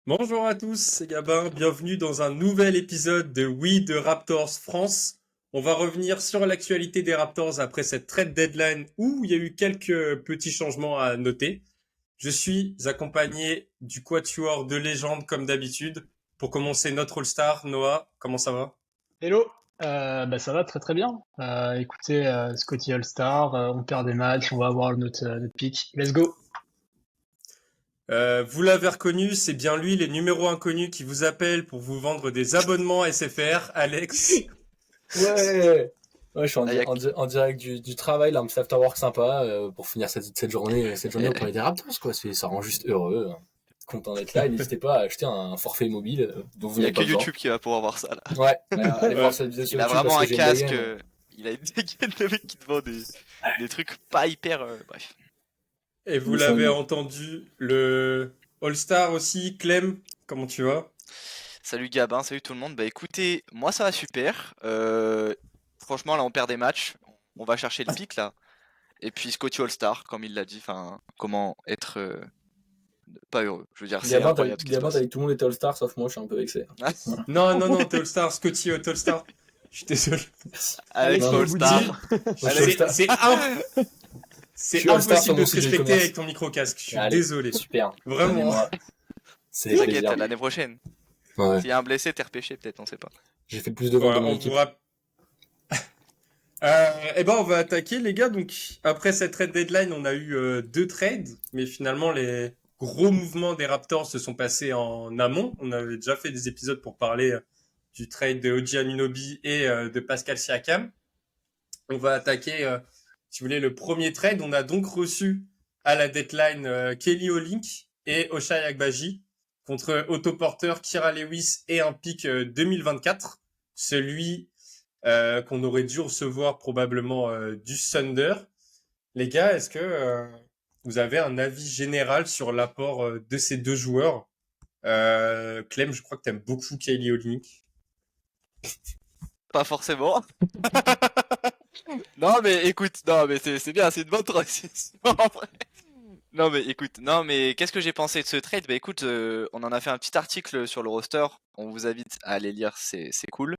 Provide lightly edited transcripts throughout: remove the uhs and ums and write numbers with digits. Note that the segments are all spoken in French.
Bonjour à tous, c'est Gabin, bienvenue dans un nouvel épisode de We the Raptors France. On va revenir sur l'actualité des Raptors après cette trade deadline où il y a eu quelques petits changements à noter. Je suis accompagné du quatuor de légende comme d'habitude. Pour commencer notre All-Star, Noah, comment ça va? Hello, ça va très très bien. Écoutez, Scotty All-Star, on perd des matchs, on va avoir notre pick. Let's go. Vous l'avez reconnu, c'est bien lui, les numéros inconnus qui vous appellent pour vous vendre des abonnements SFR, Alex. Ouais, ouais, je suis Ah, y a- en direct du travail, là, un petit after work sympa pour finir cette journée y au a- Palais des Raptors, quoi. Ça rend juste heureux. Content d'être là. Et n'hésitez pas à acheter un forfait mobile dont vous y a n'avez que pas besoin. YouTube qui va pouvoir voir ça là. Ouais, allez voir Ouais. cette vidéo sur Il a YouTube parce vraiment que un j'ai une casque, dégaine. il a une dégaine de mec qui te vend des trucs pas hyper. Bref. Et vous Nous sommes- l'avez entendu, le All-Star aussi, Clem, comment tu vas? Salut Gabin, salut tout le monde. Bah écoutez, moi ça va super. Franchement là on perd des matchs. On va chercher le pic là. Et puis Scotty All-Star, comme il l'a dit, enfin comment être pas heureux. Je veux dire, c'est incroyable ce qui se Gabin, t'as passe. dit que tout le monde était All-Star, sauf moi, je suis un peu vexé. Voilà. Non, non, non, t'es All-Star, Scotty est All-Star. Je suis désolé. Merci. Alex Alex, pas Non, le bout de All-Star. dire. moi, je suis Alex, All-Star. C'est Je c'est suis All-Star sur impossible de mon te site de respecter e-commerce. avec ton micro-casque. Je suis Allez, désolé. super. Vraiment. Donnez-moi. C'est des t'inquiète, plaisirs. l'année prochaine. Ouais. S'il y a un blessé, t'es repêché peut-être, on sait pas. J'ai fait plus de ventes Voilà, dans mon on équipe. pourra. On va attaquer les gars. Donc après cette trade deadline, on a eu deux trades, mais finalement les gros mouvements des Raptors se sont passés en amont. On avait déjà fait des épisodes pour parler du trade de OG Anunoby et de Pascal Siakam. On va attaquer, si vous voulez, le premier trade. On a donc reçu à la deadline Kelly Olynyk et Ochai Agbaji contre Otto Porter, Kira Lewis et un pick 2024. Celui qu'on aurait dû recevoir probablement du Thunder. Les gars, est-ce que vous avez un avis général sur l'apport de ces deux joueurs? Clem, je crois que t'aimes beaucoup Kelly Olynyk. Pas forcément. Non mais écoute, non mais c'est bien, c'est une bonne transition en vrai. Non mais écoute, non mais qu'est-ce que j'ai pensé de ce trade? Bah écoute, on en a fait un petit article sur le roster. On vous invite à aller lire, c'est cool.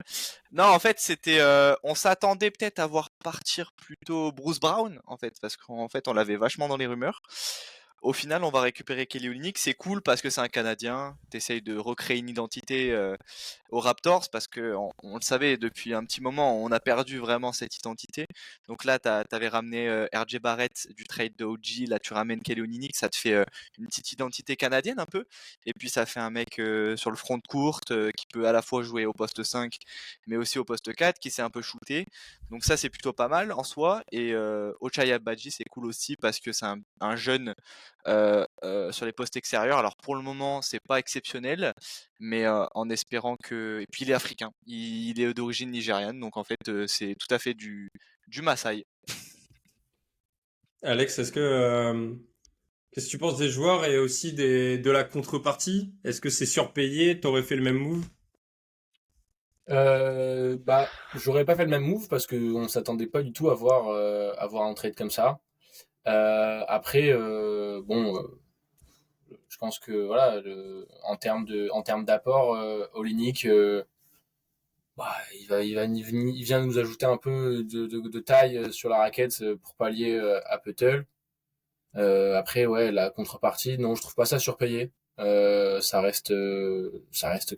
Non en fait c'était, on s'attendait peut-être à voir partir plutôt Bruce Brown en fait, parce qu'en fait on l'avait vachement dans les rumeurs. Au final, on va récupérer Kelly Olynyk. C'est cool parce que c'est un Canadien. T'essayes de recréer une identité aux Raptors parce que on le savait depuis un petit moment, on a perdu vraiment cette identité. Donc là, t'avais ramené RJ Barrett du trade de OG, là tu ramènes Kelly Olynyk, ça te fait une petite identité canadienne un peu. Et puis ça fait un mec sur le front de courte qui peut à la fois jouer au poste 5 mais aussi au poste 4 qui s'est un peu shooté. Donc ça c'est plutôt pas mal en soi. Et Ochai Badji c'est cool aussi parce que c'est un jeune sur les postes extérieurs. Alors pour le moment c'est pas exceptionnel, mais en espérant que. Et puis il est africain, il est d'origine nigériane, donc en fait c'est tout à fait du Maasai. Alex, qu'est-ce que tu penses des joueurs et aussi de la contrepartie? Est-ce que c'est surpayé? T'aurais fait le même move? J'aurais pas fait le même move parce qu'on s'attendait pas du tout à voir un trade comme ça. Après, je pense que voilà, en termes d'apport, Olynyk, il vient nous ajouter un peu de taille sur la raquette pour pallier à Puttle. Après, ouais, la contrepartie, non, je trouve pas ça surpayé. Ça reste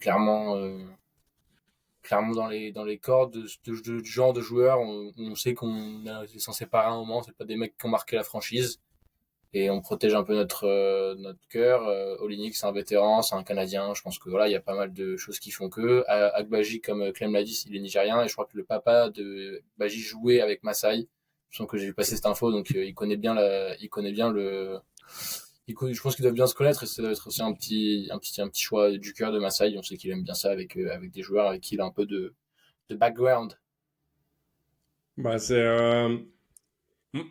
clairement dans les cordes du genre de joueurs. On sait qu'on est censé séparer un moment. C'est pas des mecs qui ont marqué la franchise. Et on protège un peu notre cœur. Olynyk, c'est un vétéran, c'est un Canadien. Je pense que voilà, il y a pas mal de choses qui font que. Agbaji, comme Clem l'a dit, il est nigérien et je crois que le papa de Baji jouait avec Masai. Je sens que j'ai vu passer cette info, donc il connaît bien je pense qu'ils doivent bien se connaître et ça doit être aussi un petit choix du cœur de Masai. On sait qu'il aime bien ça avec des joueurs avec qui il a un peu de background. Bah,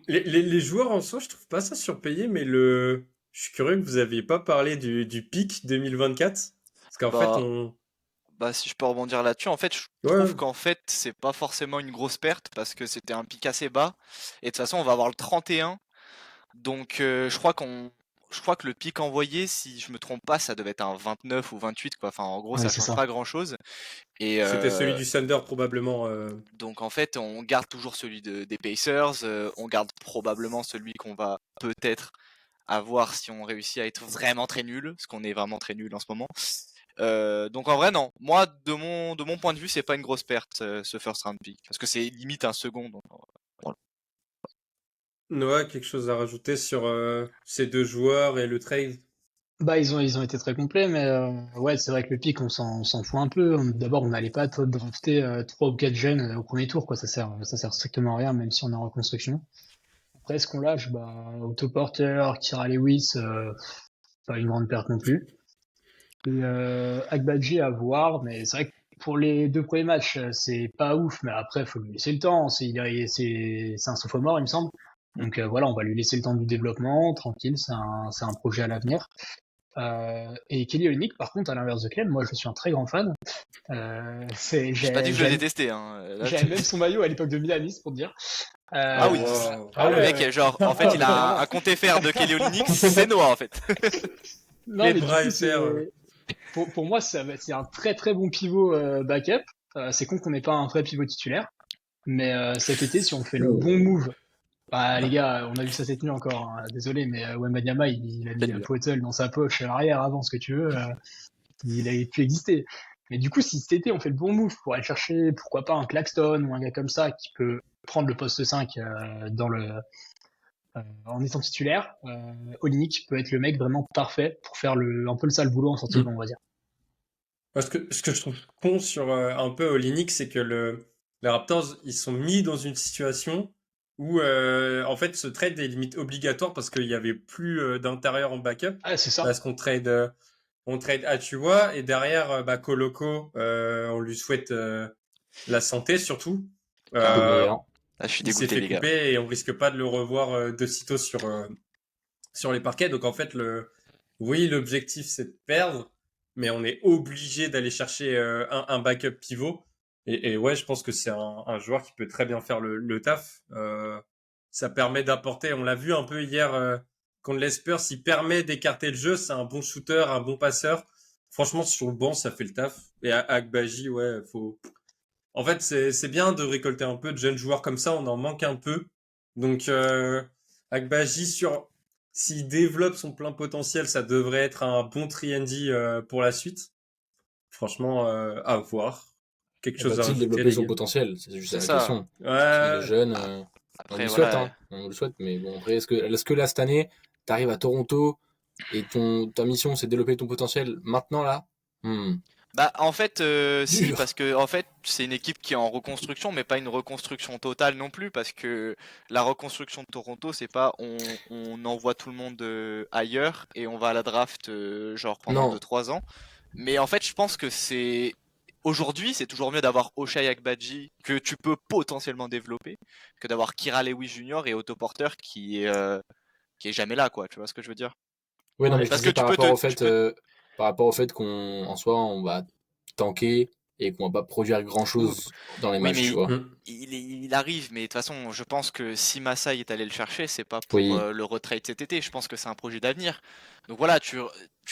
les joueurs en soi, je trouve pas ça surpayé, mais je suis curieux que vous aviez pas parlé du pic 2024. Parce qu'en fait, Bah, bah si je peux rebondir là-dessus, en fait je Ouais, trouve qu'en fait c'est pas forcément une grosse perte parce que c'était un pic assez bas. Et de toute façon on va avoir le 31. Donc je crois qu'on je crois que le pic envoyé, si je me trompe pas, ça devait être un 29 ou 28, quoi. Enfin, en gros, Ouais, ça c'est change ça. pas grand-chose. Et C'était celui du Thunder probablement. donc en fait, on garde toujours celui des Pacers, on garde probablement celui qu'on va peut-être avoir si on réussit à être vraiment très nul, parce qu'on est vraiment très nul en ce moment. Donc en vrai, non. Moi, de mon point de vue, c'est pas une grosse perte, ce first round pick, parce que c'est limite un second. Donc, voilà. Noah, quelque chose à rajouter sur ces deux joueurs et le trade? Bah, ils ont été très complets, mais ouais, c'est vrai que le pic, on s'en fout un peu. D'abord, on n'allait pas drafter 3 ou 4 jeunes au premier tour, quoi. Ça sert strictement à rien, même si on est en reconstruction. Après, ce qu'on lâche, bah, Otto Porter, Kira Lewis, pas une grande perte non plus. Et Agbaji à voir, mais c'est vrai que pour les 2 premiers matchs, c'est pas ouf, mais après, faut lui laisser le temps. C'est un sophomore, il me semble. Donc voilà, on va lui laisser le temps du développement, tranquille, c'est un projet à l'avenir. Et Kelly Olynyk, par contre, à l'inverse de Clem, moi je suis un très grand fan. J'ai pas dit que je le détestais, hein. Là, J'avais même son maillot à l'époque de Miami, c'est pour te dire. Ah oui. Wow. Ah Le ouais. mec, genre, en fait, il a un compte FR de Kelly Olynyk, c'est Noah, en fait. Non, Les mais du bras coup, FR. pour moi, c'est un très très bon pivot backup. C'est con qu'on n'ait pas un vrai pivot titulaire. Mais cet été, si on fait le bon move, bah, les gars, on a vu ça cette nuit encore, hein. Désolé, mais Wembanyama, il a mis Quelle nuit. Poeltl dans sa poche arrière avant, ce que tu veux. Il avait pu exister. Mais du coup, si cet été on fait le bon move pour aller chercher, pourquoi pas un Claxton ou un gars comme ça qui peut prendre le poste 5 en étant titulaire, Olynyk peut être le mec vraiment parfait pour faire un peu le sale boulot en sortie de banc, on va dire. Parce que ce que je trouve con sur un peu Olynyk, c'est que les Raptors, ils sont mis dans une situation où en fait ce trade est limite obligatoire parce qu'il y avait plus d'intérieur en backup, Ah, c'est ça. parce qu'on trade Achua et derrière bah, Koloko, on lui souhaite la santé surtout. Tout le Euh, meilleur. Ah, je suis il s'est dégoûté, fait les gars. couper et on risque pas de le revoir de sitôt sur les parquets. Donc en fait, oui, l'objectif c'est de perdre, mais on est obligé d'aller chercher un backup pivot. Et ouais, je pense que c'est un joueur qui peut très bien faire le taf. Ça permet d'apporter, on l'a vu un peu hier contre les Spurs, il permet d'écarter le jeu, c'est un bon shooter, un bon passeur. Franchement, sur le banc, ça fait le taf. Et Agbaji, ouais, faut. En fait, c'est bien de récolter un peu de jeunes joueurs comme ça, on en manque un peu. Donc, Agbaji, s'il développe son plein potentiel, ça devrait être un bon 3&D pour la suite. Franchement, à voir. Quelque chose à Va-t-il rajouter, développer les son gars? potentiel? C'est juste C'est la ça. question. S'il est Ouais, jeune, on Après, lui souhaite, voilà. hein. On le souhaite, mais bon, après, est-ce que là, cette année, t'arrives à Toronto et ta mission, c'est de développer ton potentiel maintenant, là? Bah, en fait, si, Dur. parce que en fait, c'est une équipe qui est en reconstruction, mais pas une reconstruction totale non plus, parce que la reconstruction de Toronto, c'est pas on envoie tout le monde ailleurs et on va à la draft genre pendant Non, 2 3 ans. Mais en fait, je pense que c'est aujourd'hui, c'est toujours mieux d'avoir Ochai Agbaji que tu peux potentiellement développer que d'avoir Kira Lewis Jr. et Otto Porter qui est jamais là, quoi. Tu vois ce que je veux dire? ouais, non, mais Ouais. je Parce que disais tu peux te, tu peux par rapport au fait qu'en soi, on va tanker et qu'on va pas produire grand-chose dans les Oui, matchs, tu mais vois. il arrive, mais de toute façon, je pense que si Masai est allé le chercher, c'est pas pour Oui. le retrade cet été. Je pense que c'est un projet d'avenir. Donc voilà, tu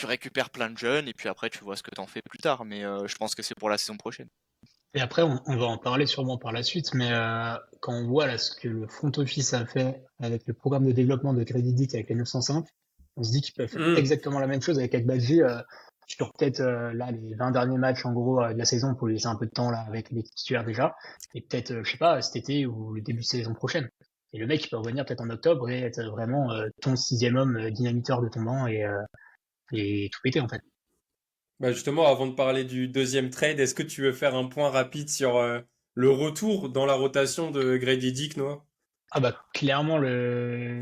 récupères plein de jeunes et puis après tu vois ce que t'en fais plus tard. Mais je pense que c'est pour la saison prochaine. Et après, on va en parler sûrement par la suite, mais quand on voit là ce que le front office a fait avec le programme de développement de Credit Dick avec les 905, on se dit qu'ils peuvent faire Hmm. exactement la même chose avec Agbaji sur peut-être là les 20 derniers matchs en gros de la saison pour lui laisser un peu de temps là avec les titulaires déjà, et peut-être je sais pas cet été ou le début de saison prochaine. Et le mec il peut revenir peut-être en octobre et être vraiment ton 6e homme dynamiteur de ton banc et tout péter en fait. Bah justement, avant de parler du deuxième trade, est-ce que tu veux faire un point rapide sur le retour dans la rotation de Grady Dick, Noah? Ah bah clairement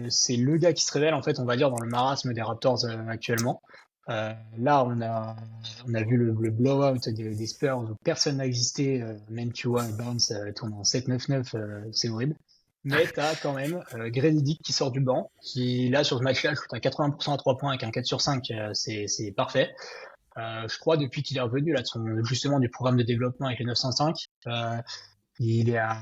c'est le gars qui se révèle en fait on va dire dans le marasme des Raptors actuellement. Là on a vu le blowout des Spurs où personne n'a existé, même tu vois Barnes tourne en 7-9-9, c'est horrible. Mais t'as quand même Grady Dick qui sort du banc, qui là sur ce match-là shoot à 80% à 3 points avec un 4 sur 5, c'est parfait. Je crois depuis qu'il est revenu là de justement du programme de développement avec les 905, il est à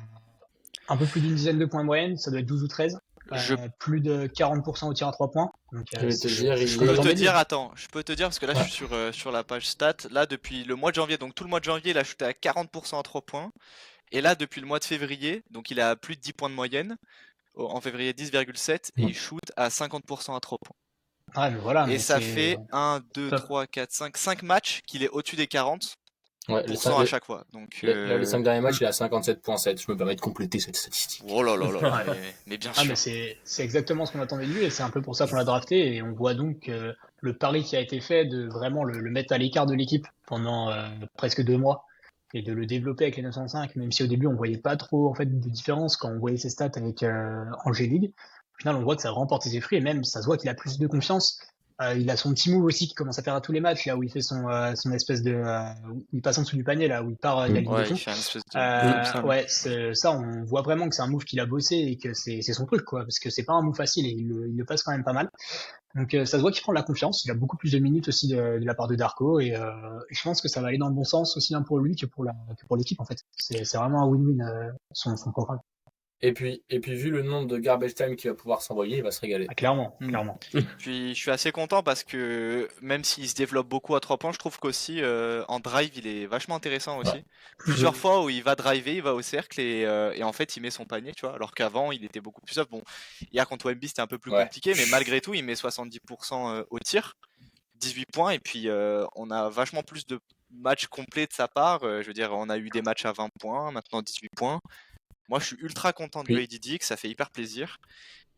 un peu plus d'une dizaine de points de moyenne, ça doit être 12 ou 13. Je- plus de 40% au tir à 3 points. Donc, Je vais te dire, Je il peux est- te attendais dire, lui. attends, je peux te dire parce que là je suis sur la page stat. Là depuis le mois de janvier, donc tout le mois de janvier, il a shooté à 40% à 3 points. Et là depuis le mois de février, donc il a plus de 10 points de moyenne. En février 10,7 et il shoot à 50% à 3 points. Ouais, mais voilà, Et mais ça c'est fait 1, 2, top. 3, 4, 5 matchs qu'il est au-dessus des 40% Ouais, à chaque fois. Donc, les 5 derniers matchs, il est à 57,7. Je me permets de compléter cette statistique. oh là là là là, Ouais. mais bien Ah, sûr. mais c'est exactement ce qu'on attendait de lui et c'est un peu pour ça qu'on l'a drafté. Et on voit donc le pari qui a été fait de vraiment le mettre à l'écart de l'équipe pendant presque 2 mois et de le développer avec les 905, même si au début on voyait pas trop en fait de différence quand on voyait ses stats avec Angélique. Au final, on voit que ça a remporté ses fruits et même ça se voit qu'il a plus de confiance. Il a son petit move aussi qui commence à faire à tous les matchs, là où il fait son espèce de. Où il passe en dessous du panier, là où il part de la ligne de Ouais, fond. il fait un espèce de ça, là. Ouais, ça, on voit vraiment que c'est un move qu'il a bossé et que c'est son truc, quoi, parce que c'est pas un move facile et il le passe quand même pas mal. Donc ça se voit qu'il prend de la confiance, il a beaucoup plus de minutes aussi de la part de Darko et je pense que ça va aller dans le bon sens aussi bien pour lui que pour l'équipe en fait. C'est vraiment un win-win son programme. Et puis, vu le nombre de garbage time qu'il va pouvoir s'envoyer, il va se régaler. Ah, clairement, Mm. clairement. Puis je suis assez content parce que même s'il se développe beaucoup à 3 points, je trouve qu'aussi en drive il est vachement intéressant aussi. Plusieurs fois où il va driver, il va au cercle et en fait il met son panier, tu vois. Alors qu'avant il était beaucoup plus off. Bon, hier contre Wemby c'était un peu plus Ouais. compliqué, mais malgré tout il met 70% au tir, 18 points et puis on a vachement plus de matchs complets de sa part. Je veux dire, on a eu des matchs à 20 points, maintenant 18 points. Moi je suis ultra content de Oui. Grady Dick, ça fait hyper plaisir.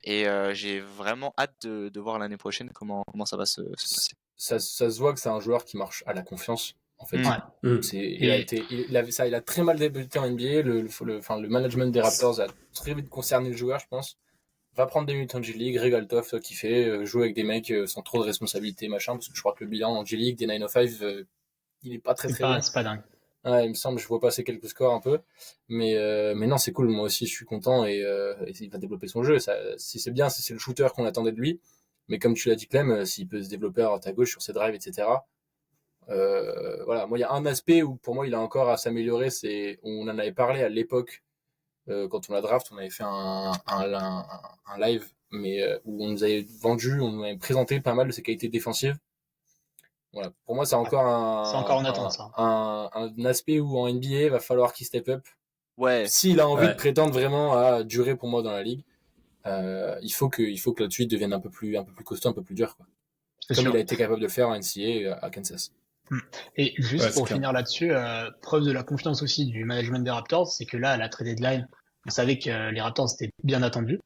Et j'ai vraiment hâte de voir l'année prochaine comment ça va se passer. Ça se voit que c'est un joueur qui marche à la confiance, en fait. Ouais. Il a très mal débuté en NBA. Le management des Raptors a très vite concerné le joueur, je pense. Va prendre des minutes en G-League, régale-toi, toi kiffer, joue avec des mecs sans trop de responsabilités, machin, parce que je crois que le bilan en G-League des 905, il est pas très très bon. C'est pas dingue. Ouais, il me semble, je vois passer quelques scores un peu, mais non, c'est cool. Moi aussi, je suis content et il va développer son jeu. Si c'est bien, c'est le shooter qu'on attendait de lui. Mais comme tu l'as dit, Clem, s'il peut se développer à droite à gauche sur ses drives, etc. Voilà. Moi, il y a un aspect où pour moi il a encore à s'améliorer. On en avait parlé à l'époque quand on l'a draft, on avait fait un live, mais où on nous avait on nous avait présenté pas mal de ses qualités défensives. Voilà. Pour moi, c'est encore C'est encore en attente, ça. un aspect où en NBA, va falloir qu'il step up. Ouais, S'il a envie Ouais. de prétendre vraiment à durer pour moi dans la ligue, il faut que là-dessus il devienne un peu plus costaud, un peu plus dur, quoi. C'est Comme sûr. il a été capable de le faire en NCAA à Kansas. Et juste Ouais, c'est pour clair. finir là-dessus, preuve de la confiance aussi du management des Raptors, c'est que là, à la trade deadline, on savait que les Raptors étaient bien attendus.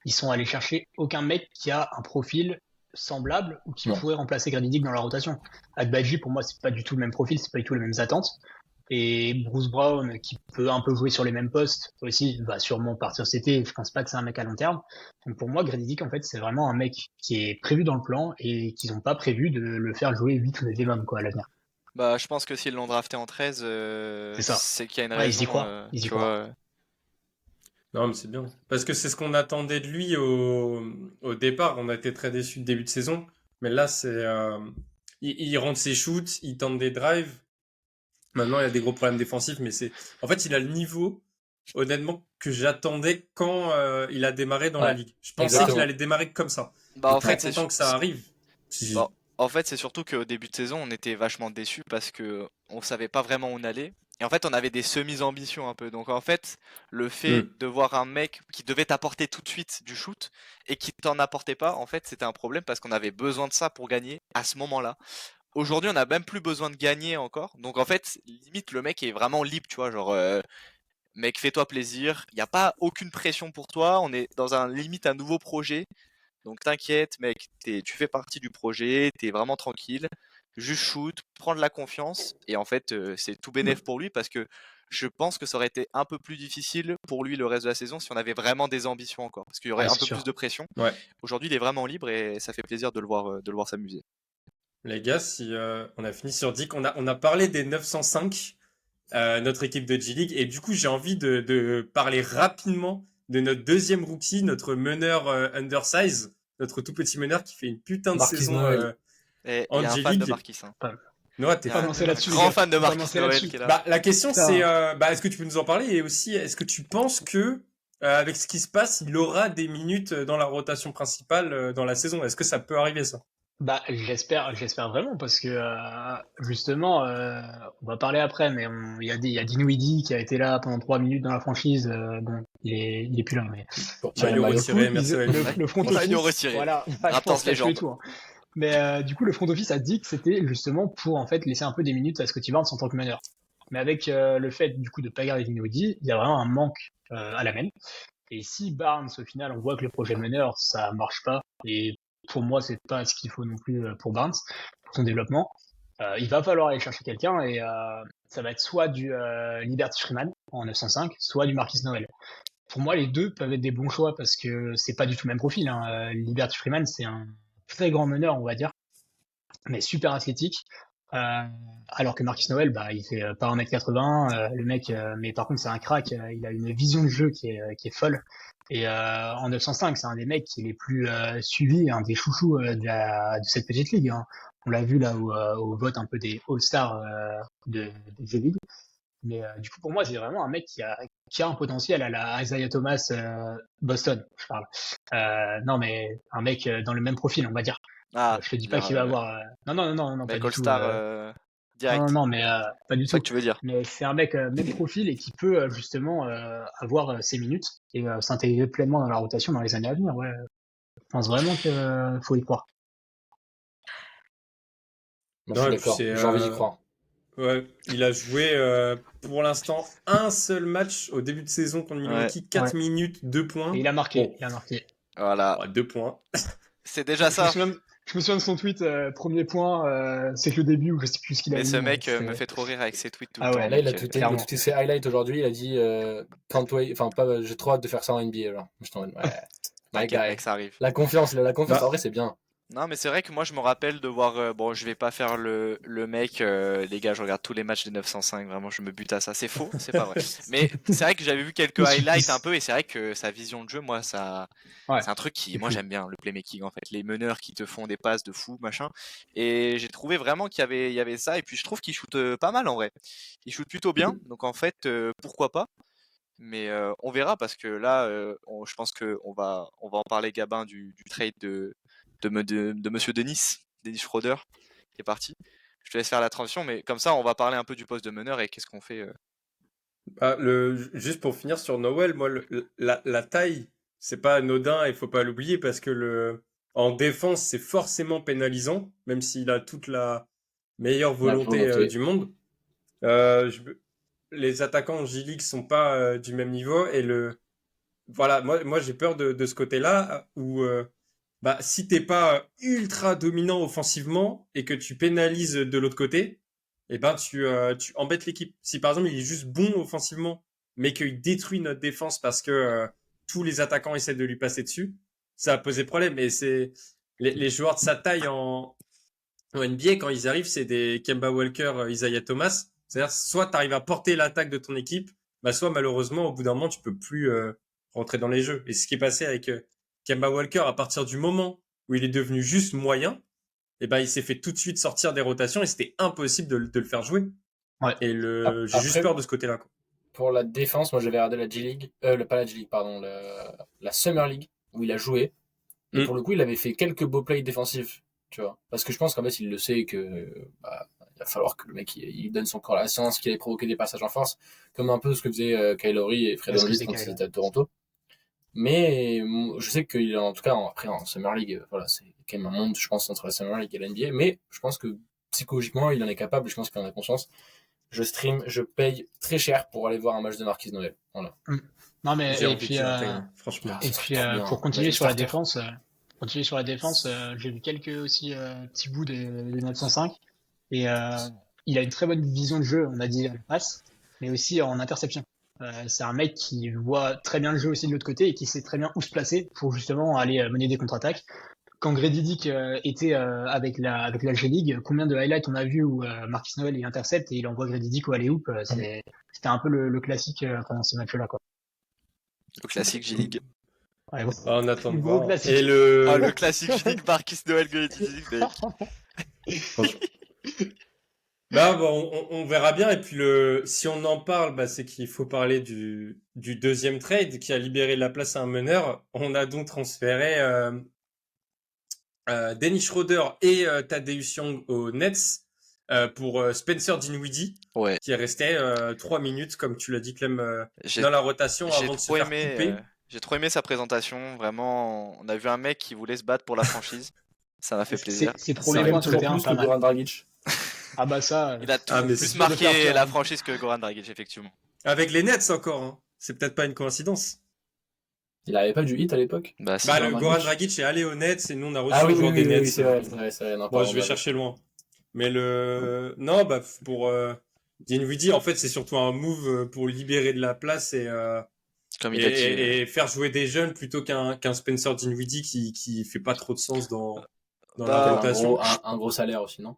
Ils sont allés chercher aucun mec qui a un profil semblable ou qui Non. pourrait remplacer Grady Dick dans la rotation. Agbaji, pour moi, c'est pas du tout le même profil, c'est pas du tout les mêmes attentes. Et Bruce Brown, qui peut un peu jouer sur les mêmes postes, aussi, va sûrement partir cet été. Je pense pas que c'est un mec à long terme. Donc pour moi, Grady Dick, en fait, c'est vraiment un mec qui est prévu dans le plan et qu'ils n'ont pas prévu de le faire jouer 8 ou 9 minimum, quoi, à l'avenir. bah je pense que s'ils l'ont drafté en 13, C'est ça. c'est qu'il y a une Ouais, ils y raison. croient. Ils y Tu croient. vois. Non, mais c'est bien. Parce que c'est ce qu'on attendait de lui au départ. On a été très déçus de début de saison. Mais là, il rentre ses shoots, il tente des drives. Maintenant, il a des gros problèmes défensifs, mais en fait, il a le niveau, honnêtement, que j'attendais quand il a démarré dans la Ouais, ligue. Je pensais exactement. qu'il allait démarrer comme ça. Bah Je en suis très fait, c'est content que ça arrive. Bon, en fait, c'est surtout qu'au début de saison, on était vachement déçus parce que on savait pas vraiment où on allait. Et en fait, on avait des semi-ambitions un peu. Donc en fait, le fait Mm. de voir un mec qui devait t'apporter tout de suite du shoot et qui t'en apportait pas, en fait, c'était un problème parce qu'on avait besoin de ça pour gagner à ce moment-là. Aujourd'hui, on a même plus besoin de gagner encore. Donc en fait, limite, le mec est vraiment libre, tu vois, genre mec, fais-toi plaisir. Il n'y a pas aucune pression pour toi. On est dans un nouveau projet. Donc t'inquiète, mec, tu fais partie du projet, t'es vraiment tranquille. Juste shoot, prends de la confiance. Et en fait, c'est tout bénef pour lui parce que je pense que ça aurait été un peu plus difficile pour lui le reste de la saison si on avait vraiment des ambitions encore. Parce qu'il y aurait Ouais, un c'est peu sûr. plus de pression. Ouais. Aujourd'hui, il est vraiment libre et ça fait plaisir de le voir s'amuser. Les gars, si on a fini sur Dick, on a parlé des 905, notre équipe de G-League, et du coup, j'ai envie de parler rapidement de notre deuxième rookie, notre meneur undersize, notre tout petit meneur qui fait une putain de Marquis saison Noël. Et il en y a un fan de G-League. Marquis. Hein. Noah, t'es Il y a fan un Commencez de là-dessus, Marquis. les grand gars. fan de Marquis Commencez Noël là-dessus. qui est là. Bah, la question, Putain. c'est, est-ce que tu peux nous en parler? Et aussi, est-ce que tu penses que avec ce qui se passe, il aura des minutes dans la rotation principale dans la saison. Est-ce que ça peut arriver, ça? Bah, j'espère vraiment parce que justement, on va parler après, mais il y a Dinwiddie qui a été là pendant 3 minutes dans la franchise. Bon, il est plus là, mais Pour tirer le Maillot maillot. retiré, merci le, Olivier. le front Maillot office, retiré. voilà, je Raptors pense qu'il a tué légende. tout, hein. Mais du coup, le front office a dit que c'était justement pour en fait laisser un peu des minutes à Scottie Barnes en tant que meneur. Mais avec le fait du coup de pas garder Dinwiddie, il y a vraiment un manque à la main. Et si Barnes, au final, on voit que le projet meneur, ça marche pas, et pour moi, c'est pas ce qu'il faut non plus pour Barnes, pour son développement, il va falloir aller chercher quelqu'un, et ça va être soit du Liberty Freeman en 905, soit du Marquis Noel. Pour moi, les deux peuvent être des bons choix parce que c'est pas du tout le même profil, hein. Liberty Freeman, c'est un très grand meneur, on va dire, mais super athlétique. Alors que Marquis Noël, bah, il fait pas 1m80, le mec, mais par contre c'est un crack, il a une vision de jeu qui est folle. Et en 905, c'est un des mecs qui est les plus suivis, un des chouchous de cette petite ligue, hein. On l'a vu là au vote un peu des All-Stars de G-League. Mais du coup, pour moi, c'est vraiment un mec qui a un potentiel à la Isaiah Thomas Boston, je parle. Non, mais un mec dans le même profil, on va dire. Ah, Je te dis pas qu'il va avoir. Non, pas mec du tout. All-Star Non, direct. mais pas du C'est ça tout. que tu veux dire. Mais c'est un mec même profil et qui peut justement avoir ses minutes et s'intégrer pleinement dans la rotation dans les années à venir. Ouais. Je pense vraiment qu'il faut y croire. Moi, je Non, suis et puis d'accord. J'ai envie d'y croire. ouais, il a joué pour l'instant un seul match au début de saison contre Milwaukee, 4 Ouais. minutes, 2 points. Et il a marqué. Bon. Il a marqué. Voilà. Ouais, 2 points. C'est déjà ça. Je me souviens de son tweet, premier point, c'est que le début où je sais plus ce qu'il a Mais mis. ce mec c'était- me fait trop rire avec ses tweets tout Ah le ouais, temps. Là, il a mec, tweeté, clairement. ses highlights aujourd'hui. Il a dit can't wait, enfin, pas, j'ai trop hâte de faire ça en NBA. Genre. Je t'en ouais. My T'inquiète, guy. mec, ça arrive. La confiance, Bah. en vrai, c'est bien. Non, mais c'est vrai que moi, je me rappelle de voir. Bon, je vais pas faire le mec. Les gars, je regarde tous les matchs des 905. Vraiment, je me bute à ça. C'est faux, c'est pas vrai. Mais c'est vrai que j'avais vu quelques Le highlights supplice. un peu. Et c'est vrai que sa vision de jeu, moi, ça. Ouais, C'est un truc qui. c'est Moi, fou. j'aime bien le playmaking, en fait. Les meneurs qui te font des passes de fou, machin. Et j'ai trouvé vraiment qu'il y avait ça. Et puis, je trouve qu'il shoot pas mal, en vrai. Il shoot plutôt bien. Donc, en fait, pourquoi pas. Mais on verra parce que là, je pense qu'on va en parler, Gabin, du trade de Monsieur Dennis Schroeder, qui est parti. Je te laisse faire la transition, mais comme ça, on va parler un peu du poste de meneur et qu'est-ce qu'on fait. Ah, juste pour finir sur Noël, moi, la taille, c'est pas anodin et faut pas l'oublier parce que en défense, c'est forcément pénalisant, même s'il a toute la meilleure La volonté volonté. du monde. Euh, je- les attaquants en J-League sont pas du même niveau et voilà, moi j'ai peur de ce côté-là où bah, si t'es pas ultra dominant offensivement et que tu pénalises de l'autre côté, eh ben tu embêtes l'équipe. Si par exemple il est juste bon offensivement, mais qu'il détruit notre défense parce que tous les attaquants essaient de lui passer dessus, ça va poser problème. Et c'est les joueurs de sa taille en NBA quand ils arrivent, c'est des Kemba Walker, Isaiah Thomas. C'est-à-dire soit tu arrives à porter l'attaque de ton équipe, bah soit malheureusement au bout d'un moment tu peux plus rentrer dans les jeux. Et c'est ce qui est passé avec Kemba Walker à partir du moment où il est devenu juste moyen, et ben il s'est fait tout de suite sortir des rotations et c'était impossible de le faire jouer. Ouais. Et j'ai juste Après, peur de ce côté-là, quoi. pour la défense, moi, j'avais regardé la G-League, pas la G-League, pardon, la Summer League, où il a joué. Et pour le coup, il avait fait quelques beaux plays défensifs, tu vois. Parce que je pense qu'en fait, il le sait que bah, il va falloir que le mec il donne son corps à la science, qu'il ait provoqué des passages en force, comme un peu ce que faisait Kyle Lowry et Fred Van Vliet quand ils étaient à Toronto. Mais je sais qu'il est en tout cas après en Summer League, voilà, c'est quand même un monde, je pense, entre la Summer League et la NBA. Mais je pense que psychologiquement, il en est capable. Je pense qu'il en a conscience. Je stream, je paye très cher pour aller voir un match de Marquis Noël. Voilà. Non, mais J'ai et envie puis, qu'il intègre, franchement. et ça puis serait trop bien. pour continuer Ouais, sur la starter. défense, j'ai vu quelques aussi petits bouts des 905 et il a une très bonne vision de jeu, on a dit à la passe, mais aussi en interception. C'est un mec qui voit très bien le jeu aussi de l'autre côté et qui sait très bien où se placer pour justement aller mener des contre-attaques. Quand Grady Dick était avec la G-League, combien de highlights on a vu où Marquis Noël il intercepte et il envoie Grady Dick au alley-oop, c'était un peu le classique pendant ces matchs-là, quoi. Le classique G-League. Ouais, bon. Ah, on attend de Gros voir. classique. Et Ah, le classique G-League Marquis Noël Grady Dick, mec. Bah, bon, on verra bien. Et puis si on en parle, bah, c'est qu'il faut parler du deuxième trade qui a libéré la place à un meneur. On a donc transféré Dennis Schroeder et Tadeusz Young aux Nets pour Spencer Dinwiddie, Ouais, qui est resté 3 minutes, comme tu l'as dit, Clem, j'ai dans la rotation j'ai avant de se trop faire aimé, couper. j'ai trop aimé sa présentation. Vraiment, on a vu un mec qui voulait se battre pour la franchise. Ça m'a fait plaisir. Ses Ça premiers m'aime points sur le toujours terrain, plus pas que mal. Goran Dragic. Ah bah ça, Il a Ah, mais c'est plus dur de faire marqué pire, la hein. franchise que Goran Dragic, effectivement. avec les Nets encore, hein. C'est peut-être pas une coïncidence. Il avait pas du hit à l'époque, Bah si. Bah, Goran le Goran Dragic. Dragic est allé aux Nets et nous on a reçu Ah un oui, oui, joueur des oui, oui, oui, Nets. c'est vrai, non, Bon, pardon, je vais désolé. chercher loin. Mais non, bah pour Dinwiddie, en fait, c'est surtout un move pour libérer de la place Comme et, il a dit. et faire jouer des jeunes plutôt qu'un Spencer Dinwiddie qui fait pas trop de sens dans la Qui avait Bah, rotation. un gros salaire aussi, non?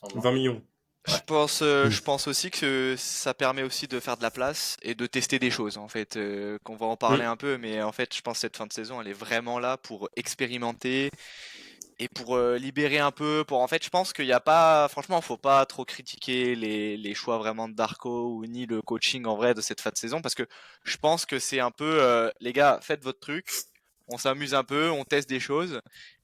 Il me semble, hein. 20 millions. je Ouais. pense, Mm. je pense aussi que ça permet aussi de faire de la place et de tester des choses en fait. Qu'on va en parler Mm. un peu, mais en fait, je pense que cette fin de saison, elle est vraiment là pour expérimenter et pour libérer un peu. Pour en fait, je pense qu'il n'y a pas, franchement, faut pas trop critiquer les choix vraiment de Darko ou ni le coaching en vrai de cette fin de saison parce que je pense que c'est un peu, les gars, faites votre truc. On s'amuse un peu, on teste des choses,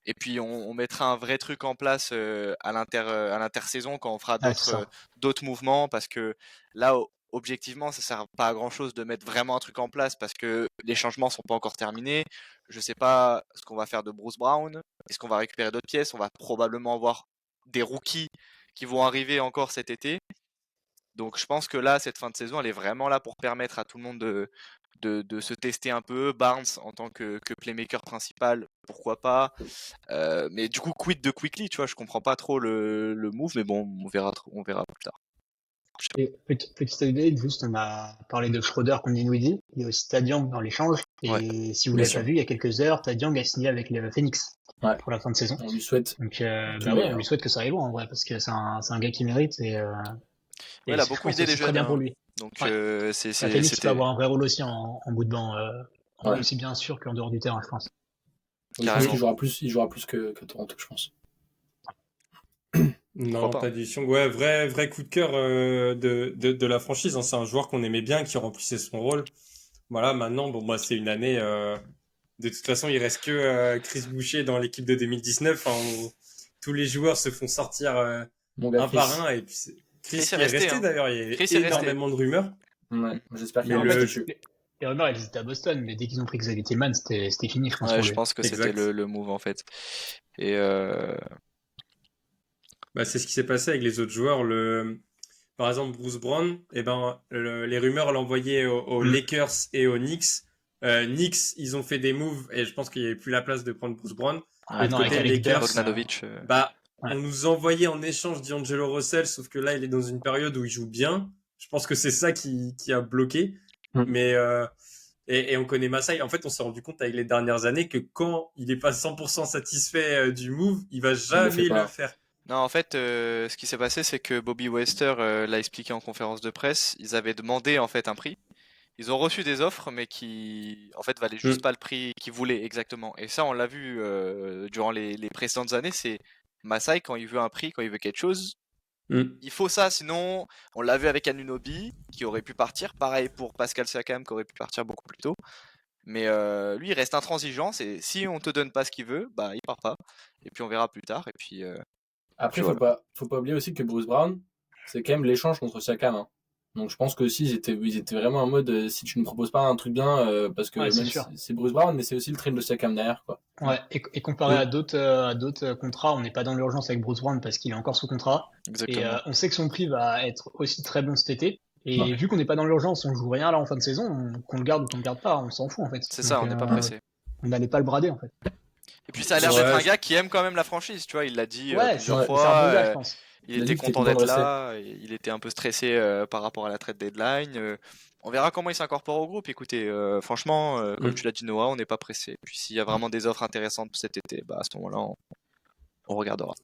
et puis on mettra un vrai truc en place à l'intersaison quand on fera Ouais, c'est ça. d'autres mouvements, parce que là, objectivement, ça sert pas à grand chose de mettre vraiment un truc en place parce que les changements sont pas encore terminés. Je sais pas ce qu'on va faire de Bruce Brown. Est-ce qu'on va récupérer d'autres pièces? On va probablement avoir des rookies qui vont arriver encore cet été. Donc je pense que là, cette fin de saison, elle est vraiment là pour permettre à tout le monde de se tester un peu. Barnes en tant que playmaker principal, pourquoi pas. Mais du coup, quid de Quickly, tu vois, je comprends pas trop le move, mais bon, on verra plus tard. Et petite update, juste, on a parlé de Schroeder contre Dinwiddie. Il y a aussi Thad Young dans l'échange. Ouais, Et si vous bien l'avez sûr. pas vu, il y a quelques heures, Thad Young a signé avec le Phoenix Ouais. pour la fin de saison. On lui souhaite Donc, tout bah le ouais, on meilleur. lui souhaite que ça aille loin, en vrai, parce que c'est un gars qui mérite ouais, et il a je beaucoup pense que aidé les c'est très jeunes, bien pour hein. lui. Donc Ouais. Bah, Phoenix peut c'était avoir un vrai rôle aussi en bout de banc, Ouais. aussi bien sûr qu'en dehors du terrain, je pense. Je pense qu'il carrément. jouera plus que Toronto, je pense. Pourquoi Non, pas, hein. Tadeusz Young, ouais, vrai coup de cœur de la franchise, hein. C'est un joueur qu'on aimait bien, qui remplissait son rôle. Voilà, maintenant, bon, moi, c'est une année. De toute façon, il reste que Chris Boucher dans l'équipe de 2019. Hein, tous les joueurs se font sortir Mon gars un par Chris. un. Et puis Chris Chris est qui est resté, resté hein. d'ailleurs. Il y Chris a est resté. énormément de rumeurs. Ouais. J'espère qu'il Mais va En rester fait, dessus. les rumeurs, elles étaient à Boston, mais dès qu'ils ont pris Xavier Tillman, c'était fini, je pense, Ouais, pour je lui. pense que c'était Exact. le move en fait. Et Bah, c'est ce qui s'est passé avec les autres joueurs. Par exemple, Bruce Brown, eh ben, les rumeurs l'envoyaient aux Mm. Lakers et aux Knicks. Knicks, ils ont fait des moves et je pense qu'il n'y avait plus la place de prendre Bruce Brown. Ah L'autre non, avec côté, Alex Lakers, Burks, Bogdanovic, bah, ouais. on nous envoyait en échange D'Angelo Russell, sauf que là, il est dans une période où il joue bien. Je pense que c'est ça qui a bloqué. Mm. Mais et on connaît Masai. En fait, on s'est rendu compte avec les dernières années que quand il n'est pas 100% satisfait du move, il va Il le fait jamais le pas. faire. non, en fait, ce qui s'est passé, c'est que Bobby Wester l'a expliqué en conférence de presse. Ils avaient demandé en fait un prix. Ils ont reçu des offres, mais qui en fait valaient juste Mm. pas le prix qu'ils voulaient exactement. Et ça, on l'a vu durant les précédentes années. C'est Masai quand il veut un prix, quand il veut quelque chose, Mm. il faut ça. Sinon, on l'a vu avec Anunoby qui aurait pu partir. Pareil pour Pascal Siakam qui aurait pu partir beaucoup plus tôt. Mais lui, il reste intransigeant. C'est si on te donne pas ce qu'il veut, bah il part pas. Et puis on verra plus tard. Après, Puis voilà. faut pas oublier aussi que Bruce Brown, c'est quand même l'échange contre Siakam, hein. Donc je pense que aussi ils étaient vraiment en mode si tu ne proposes pas un truc bien, parce que Ouais, c'est même sûr. si c'est Bruce Brown, mais c'est aussi le train de Siakam derrière, quoi. Ouais, et comparé Mm. à d'autres contrats, on n'est pas dans l'urgence avec Bruce Brown parce qu'il est encore sous contrat. Et Exactement. on sait que son prix va être aussi très bon cet été. Et Ouais. vu qu'on n'est pas dans l'urgence, on joue rien là en fin de saison, qu'on le garde ou qu'on le garde pas, on s'en fout en fait. C'est ça, Donc on n'est pas pressé. on n'allait pas le brader en fait. Et puis ça a l'air d'être Ouais, un gars qui aime quand même la franchise, tu vois, il l'a dit Ouais, plusieurs Ouais. c'est un bon fois, gars, je pense. il Il a était dit qu'il était content content de d'être rester. là, et il était un peu stressé par rapport à la trade deadline. On verra comment il s'incorpore au groupe. Écoutez, franchement, comme Mm. tu l'as dit Noah, on n'est pas pressé. Puis s'il y a vraiment des offres intéressantes pour cet été, bah à ce moment-là, on regardera.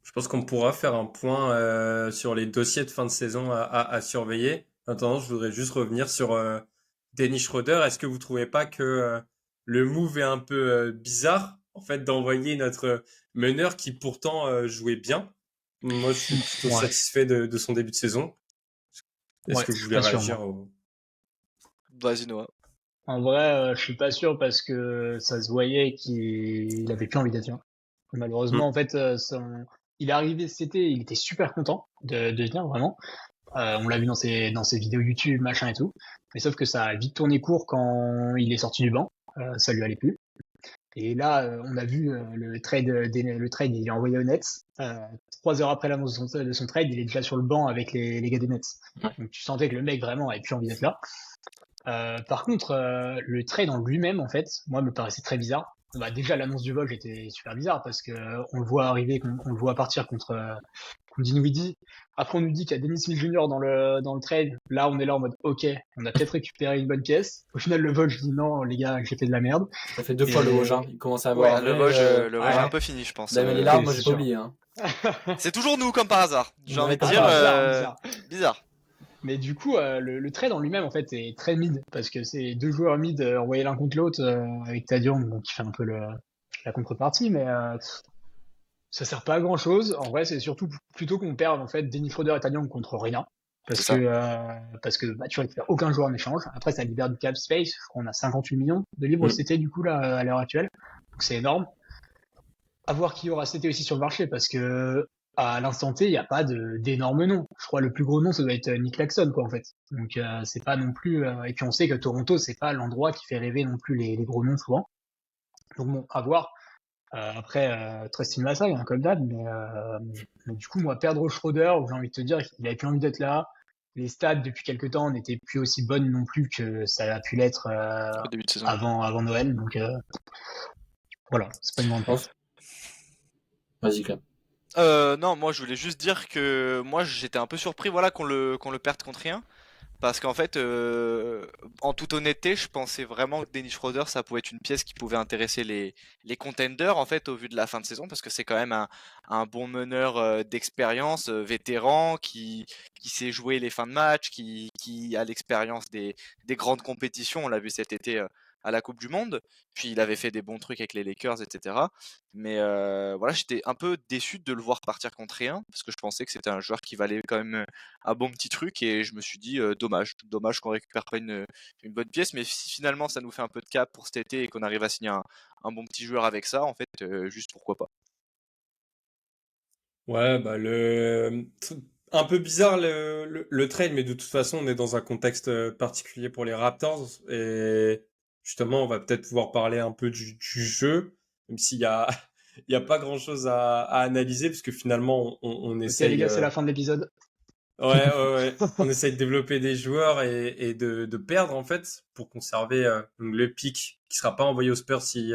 Je pense qu'on pourra faire un point sur les dossiers de fin de saison à surveiller. Maintenant, je voudrais juste revenir sur Dennis Schroeder. Est-ce que vous trouvez pas que le move est un peu bizarre, en fait, d'envoyer notre meneur qui pourtant jouait bien? Moi, je suis plutôt Ouais. satisfait de son début de saison. Est-ce Ouais, que je vous suis voulez pas sûr, réagir moi. Vas-y, Noah. En vrai, je suis pas sûr parce que ça se voyait qu'il avait plus envie d'être là. Malheureusement, en fait, il est arrivé cet été, il était super content de venir, vraiment. On l'a vu dans ses vidéos YouTube, machin et tout. Mais sauf que ça a vite tourné court quand il est sorti du banc. Ça lui allait plus. Et là, on a vu le trade, il est envoyé aux Nets. 3 heures après l'annonce de son trade, il est déjà sur le banc avec les gars des Nets. Donc tu sentais que le mec vraiment avait plus envie d'être là. Par contre, le trade en lui-même, en fait, moi, me paraissait très bizarre. Bah, déjà, l'annonce du vol était super bizarre parce que on le voit arriver, on le voit partir contre Dinwiddie. Après, on nous dit qu'il y a Dennis Smith Jr. dans le trade. Là, on est là en mode, ok, on a peut-être récupéré une bonne pièce. Au final, le vol, je dis non, les gars, j'ai fait de la merde. Ça fait 2 fois le Et- Woj, hein. Il commence à Ouais, avoir un Le vrai, Vosges, est un ouais. peu fini, je pense. Damien Lillard, moi c'est j'ai pas sûr. oublié, hein. C'est toujours nous, comme par hasard. J'ai envie de D'accord. dire, Bizarre. bizarre. Mais du coup, le trade en lui-même, en fait, est très mid parce que c'est deux joueurs mid envoyés l'un contre l'autre avec Tadion, donc qui fait un peu la contrepartie, mais ça sert pas à grand chose. En vrai, c'est surtout plutôt qu'on perde en fait Dennis Schroeder et Tadion contre rien. C'est ça. Parce que bah, tu récupères aucun joueur en échange. Après, ça libère du cap space. Je crois qu'on a 58 millions de livres cet été, du coup, là, à l'heure actuelle. Donc c'est énorme. À voir qui y aura cet été aussi sur le marché parce que à l'instant T, il n'y a pas d'énormes noms. Je crois le plus gros nom, ça doit être Nick Claxton, quoi, en fait. Donc c'est pas non plus. Et puis on sait que Toronto, c'est pas l'endroit qui fait rêver non plus les gros noms souvent. Donc bon, à voir. Après, Tristan Masai, hein, comme d'hab, mais du coup, moi, perdre Schroeder, j'ai envie de te dire qu'il avait plus envie d'être là. Les stats, depuis quelques temps, n'étaient plus aussi bonnes non plus que ça a pu l'être Au début de saison. avant Noël. Donc voilà, c'est pas une grande perte. Vas-y, Clem. Non, moi je voulais juste dire que moi j'étais un peu surpris, voilà, qu'on le perde contre rien. Parce qu'en fait, en toute honnêteté, je pensais vraiment que Dennis Schroeder, ça pouvait être une pièce qui pouvait intéresser les contenders, en fait, au vu de la fin de saison, parce que c'est quand même un bon meneur d'expérience, vétéran, qui sait jouer les fins de match, qui a l'expérience des grandes compétitions. On l'a vu cet été à la Coupe du Monde. Puis il avait fait des bons trucs avec les Lakers, etc. Mais voilà, j'étais un peu déçu de le voir partir contre rien, parce que je pensais que c'était un joueur qui valait quand même un bon petit truc, et je me suis dit dommage qu'on récupère pas une bonne pièce, mais si finalement ça nous fait un peu de cap pour cet été et qu'on arrive à signer un bon petit joueur avec ça, en fait, juste pourquoi pas. Ouais, bah un peu bizarre le trade, mais de toute façon, on est dans un contexte particulier pour les Raptors et justement, on va peut-être pouvoir parler un peu du jeu, même s'il y a il y a pas grand-chose à analyser parce que finalement, on Ok, les essaye. gars, c'est la fin de l'épisode. Ouais. On essaye de développer des joueurs et de perdre en fait pour conserver le pick qui sera pas envoyé aux Spurs si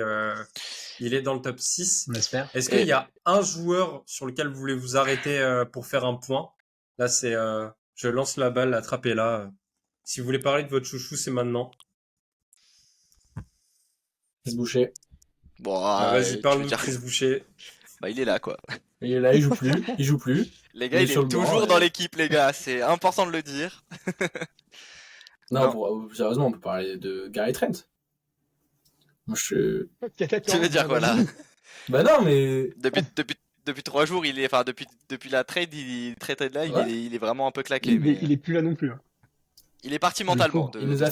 il est dans le top 6. On espère. Est-ce qu'il y a un joueur sur lequel vous voulez vous arrêter pour faire un point? Là, c'est je lance la balle, attrapez-la. Si vous voulez parler de votre chouchou, c'est maintenant. Chris Boucher. Bon, Bah, vas-y, tu veux parle-nous de dire, Chris Boucher. bah il est là quoi. Il est là, il joue plus. Il joue plus. Les gars, Il est il sur est le banc, toujours ouais. dans l'équipe, les gars, c'est important de le dire. Non, Non. sérieusement, on peut parler de Gary Trent. Moi, je... Tu veux dire quoi là? Bah non, mais... Depuis 3 jours, enfin depuis la trade, traité de là, Ouais. il est vraiment un peu claqué, mais Il est plus là non plus. Hein. il est parti Le mentalement. pauvre. Il nous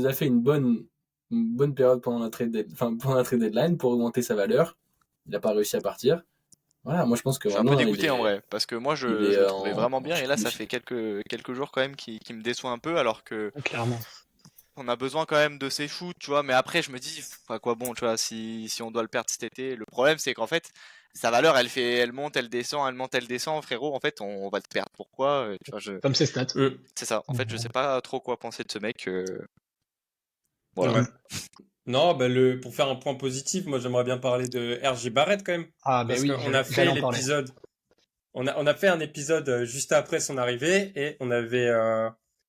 a fait une bonne période pendant la pendant la trade deadline pour augmenter sa valeur. Il n'a pas réussi à partir. Voilà, moi je pense que Je suis un peu vraiment dégoûté en vrai, parce que moi je il est le trouvais en- vraiment bien, en et là ça chute. fait quelques jours quand même qui me déçoit un peu, alors que Clairement. on a besoin quand même de ses shoots, tu vois. Mais après je me dis, à quoi bon, tu vois, si on doit le perdre cet été. Le problème c'est qu'en fait, sa valeur elle monte, elle descend, elle monte, elle descend, frérot. En fait, on va le perdre. Pourquoi? Tu vois, Comme ses stats. c'est ça. En fait, je sais pas trop quoi penser de ce mec. Voilà. Ouais. Non, bah pour faire un point positif, moi j'aimerais bien parler de RJ Barrett quand même. Ah, bah Parce oui, qu'on a j'allais fait en parler. l'épisode. On a fait un épisode juste après son arrivée et on avait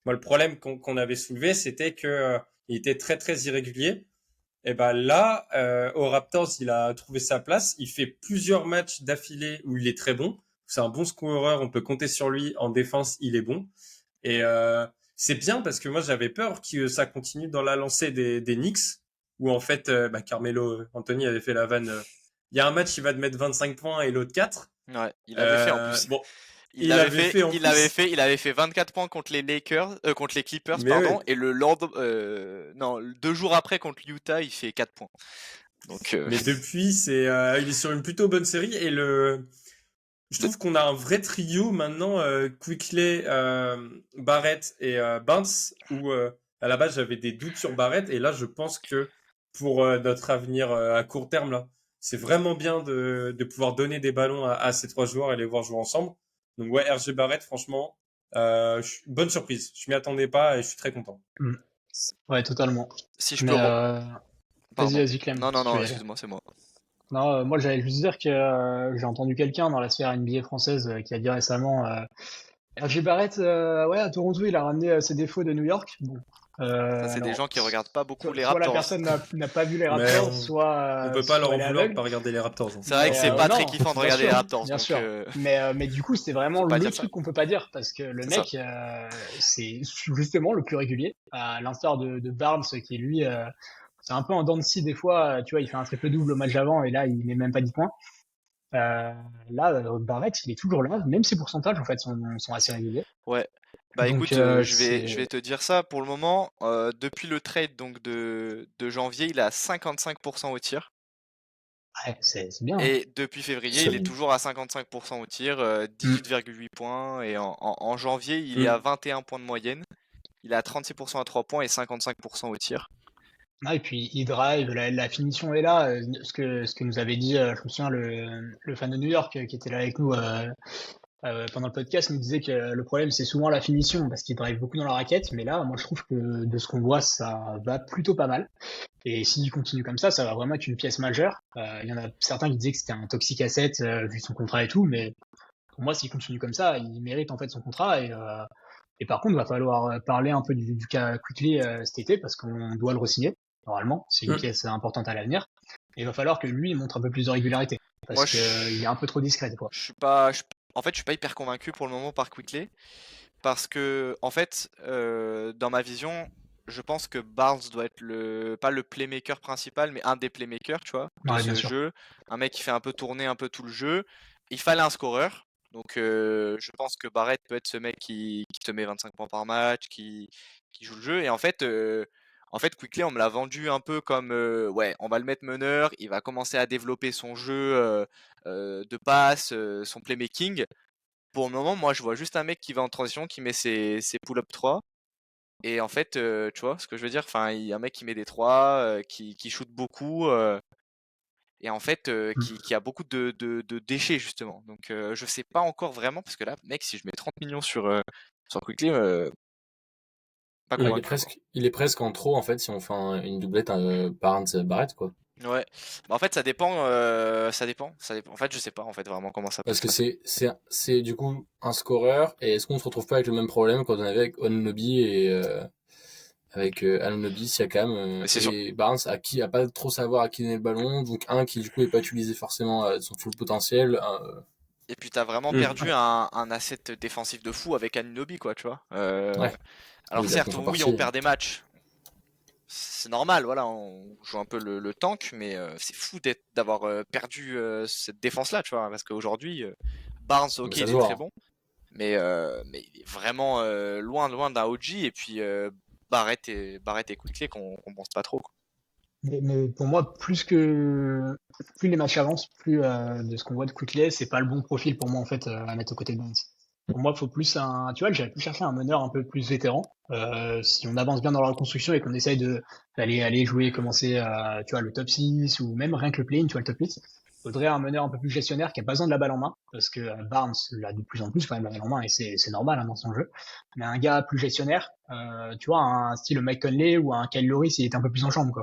moi le problème qu'on avait soulevé c'était que il était très très irrégulier. Et ben là au Raptors il a trouvé sa place. Il fait plusieurs matchs d'affilée où il est très bon. C'est un bon scoreur, on peut compter sur lui en défense, il est bon. Et c'est bien parce que moi j'avais peur que ça continue dans la lancée des Knicks où en fait Carmelo Anthony avait fait la vanne. Il y a un match il va te mettre 25 points et l'autre 4. Ouais, il avait fait en plus. Bon, Il avait fait, en plus. il avait fait 24 points contre les contre les Clippers, Mais pardon, oui. et non, 2 jours après contre l'Utah, il fait 4 points. Donc, Mais depuis, il est sur une plutôt bonne série et je trouve qu'on a un vrai trio maintenant, Quickley, Barrett et Barnes, où à la base j'avais des doutes sur Barrett et là je pense que pour notre avenir à court terme là, c'est vraiment bien de pouvoir donner des ballons à ces trois joueurs et les voir jouer ensemble. Donc ouais, RG Barrett, franchement, bonne surprise. Je m'y attendais pas et je suis très content. Mm. Ouais, totalement. si je Mais peux, vas-y, pardon. vas-y, Clem, Non, non, si tu non, veux y aller. excuse-moi, c'est moi. Non, moi j'allais juste dire que j'ai entendu quelqu'un dans la sphère NBA française qui a dit récemment RJ Barrett, ouais, à Toronto, il a ramené ses défauts de New York. Bon, Ça, c'est des alors, gens qui regardent pas beaucoup les soit la Raptors. personne n'a pas vu les Mais Raptors, on peut pas leur soit en elle est vouloir de aveugle. pas regarder les Raptors, hein. C'est vrai que c'est pas très Non, kiffant de bien regarder les sûr, Raptors, bien donc sûr. Mais du coup, c'est vraiment faut pas le dire ça. truc qu'on peut pas dire parce que le C'est ça. mec, c'est justement le plus régulier, à l'instar de Barnes qui lui, c'est un peu en dents de scie des fois. Tu vois, il fait un triple double au match avant et là, il met même pas 10 points. Là, Barrett, il est toujours là, même ses pourcentages en fait sont assez réguliers. Ouais. Bah Donc écoute, je vais c'est te dire ça pour le moment. Depuis le trade donc de janvier, il est à 55% au tir. ouais, c'est bien, hein. Et depuis février, il est Solide. toujours à 55% au tir, Mm. 18,8 points. Et en janvier, il est à Mm. 21 points de moyenne. Il est à 36% à 3 points et 55% au tir. Ah, et puis il drive, la finition est là. Ce que nous avait dit, je me souviens, le fan de New York qui était là avec nous pendant le podcast nous disait que le problème c'est souvent la finition parce qu'il drive beaucoup dans la raquette. Mais là, moi je trouve que de ce qu'on voit, ça va plutôt pas mal. Et s'il continue comme ça va vraiment être une pièce majeure. Il y en a certains qui disaient que c'était un toxic asset vu son contrat et tout, mais pour moi, s'il continue comme ça, il mérite en fait son contrat. Et par contre, il va falloir parler un peu du cas Quickly cet été parce qu'on doit le re-signer. Normalement, c'est une Mm. pièce importante à l'avenir. Et il va falloir que lui il montre un peu plus de régularité Moi, parce que il est un peu trop discret des fois. je suis pas, en fait, je suis pas hyper convaincu pour le moment par Quickley. Parce que, en fait, dans ma vision, je pense que Barnes doit être pas le playmaker principal, mais un des playmakers, tu vois, de Ouais, bien ce sûr. jeu. Un mec qui fait un peu tourner un peu tout le jeu. Il fallait un scoreur. Donc, je pense que Barrett peut être ce mec qui te met 25 points par match, qui joue le jeu. Et en fait, Quickley, on me l'a vendu un peu comme, ouais, on va le mettre meneur, il va commencer à développer son jeu de passe, son playmaking. Pour le moment, moi, je vois juste un mec qui va en transition, qui met ses pull-up 3. Et en fait, tu vois ce que je veux dire? Enfin, il y a un mec qui met des 3, qui shoot beaucoup, et en fait, qui a beaucoup de déchets, justement. Donc, je sais pas encore vraiment, parce que là, mec, si je mets 30 millions sur Quickley, pas Mm. Il est convaincu, quoi. presque en trop en fait si on fait une doublette Barnes-Barrett quoi. Ouais. Bah, en fait, ça dépend. En fait, je sais pas, en fait, vraiment comment ça peut Parce se que passer. c'est du coup un scoreur et est-ce qu'on se retrouve pas avec le même problème qu'on avait avec Anunoby et avec Anunoby, Siakam Mais c'est sûr. et Barnes à qui a pas trop savoir à qui donner le ballon, donc un qui du coup est pas utilisé forcément à son full potentiel. Et puis, t'as vraiment Mm. perdu un asset défensif de fou avec Anunoby, quoi, tu vois. Ouais, Alors oui, la certes, oui, on contrepartie. perd des matchs. C'est normal, voilà, on joue un peu le tank, mais c'est fou d'avoir perdu cette défense-là, tu vois, parce qu'aujourd'hui, Barnes, ok, Mais ça il se est voit, très hein. bon, mais il est vraiment loin d'un OG, et puis Barrett et Quickley qu'on pense pas trop, quoi. Mais pour moi, plus les matchs avancent, plus de ce qu'on voit de Quickley, c'est pas le bon profil pour moi en fait à mettre aux côtés de Barnes. Pour moi, il faut plus tu vois, j'aurais pu chercher un meneur un peu plus vétéran. Si on avance bien dans la reconstruction et qu'on essaye aller jouer, commencer, tu vois, le top 6 ou même rien que le play-in, tu vois, le top 8, faudrait un meneur un peu plus gestionnaire qui a pas besoin de la balle en main parce que Barnes l'a de plus en plus quand même la balle en main et c'est normal hein, dans son jeu. Mais un gars plus gestionnaire, tu vois, un style Mike Conley ou un Kyle Lowry s'il était un peu plus en chambre, quoi.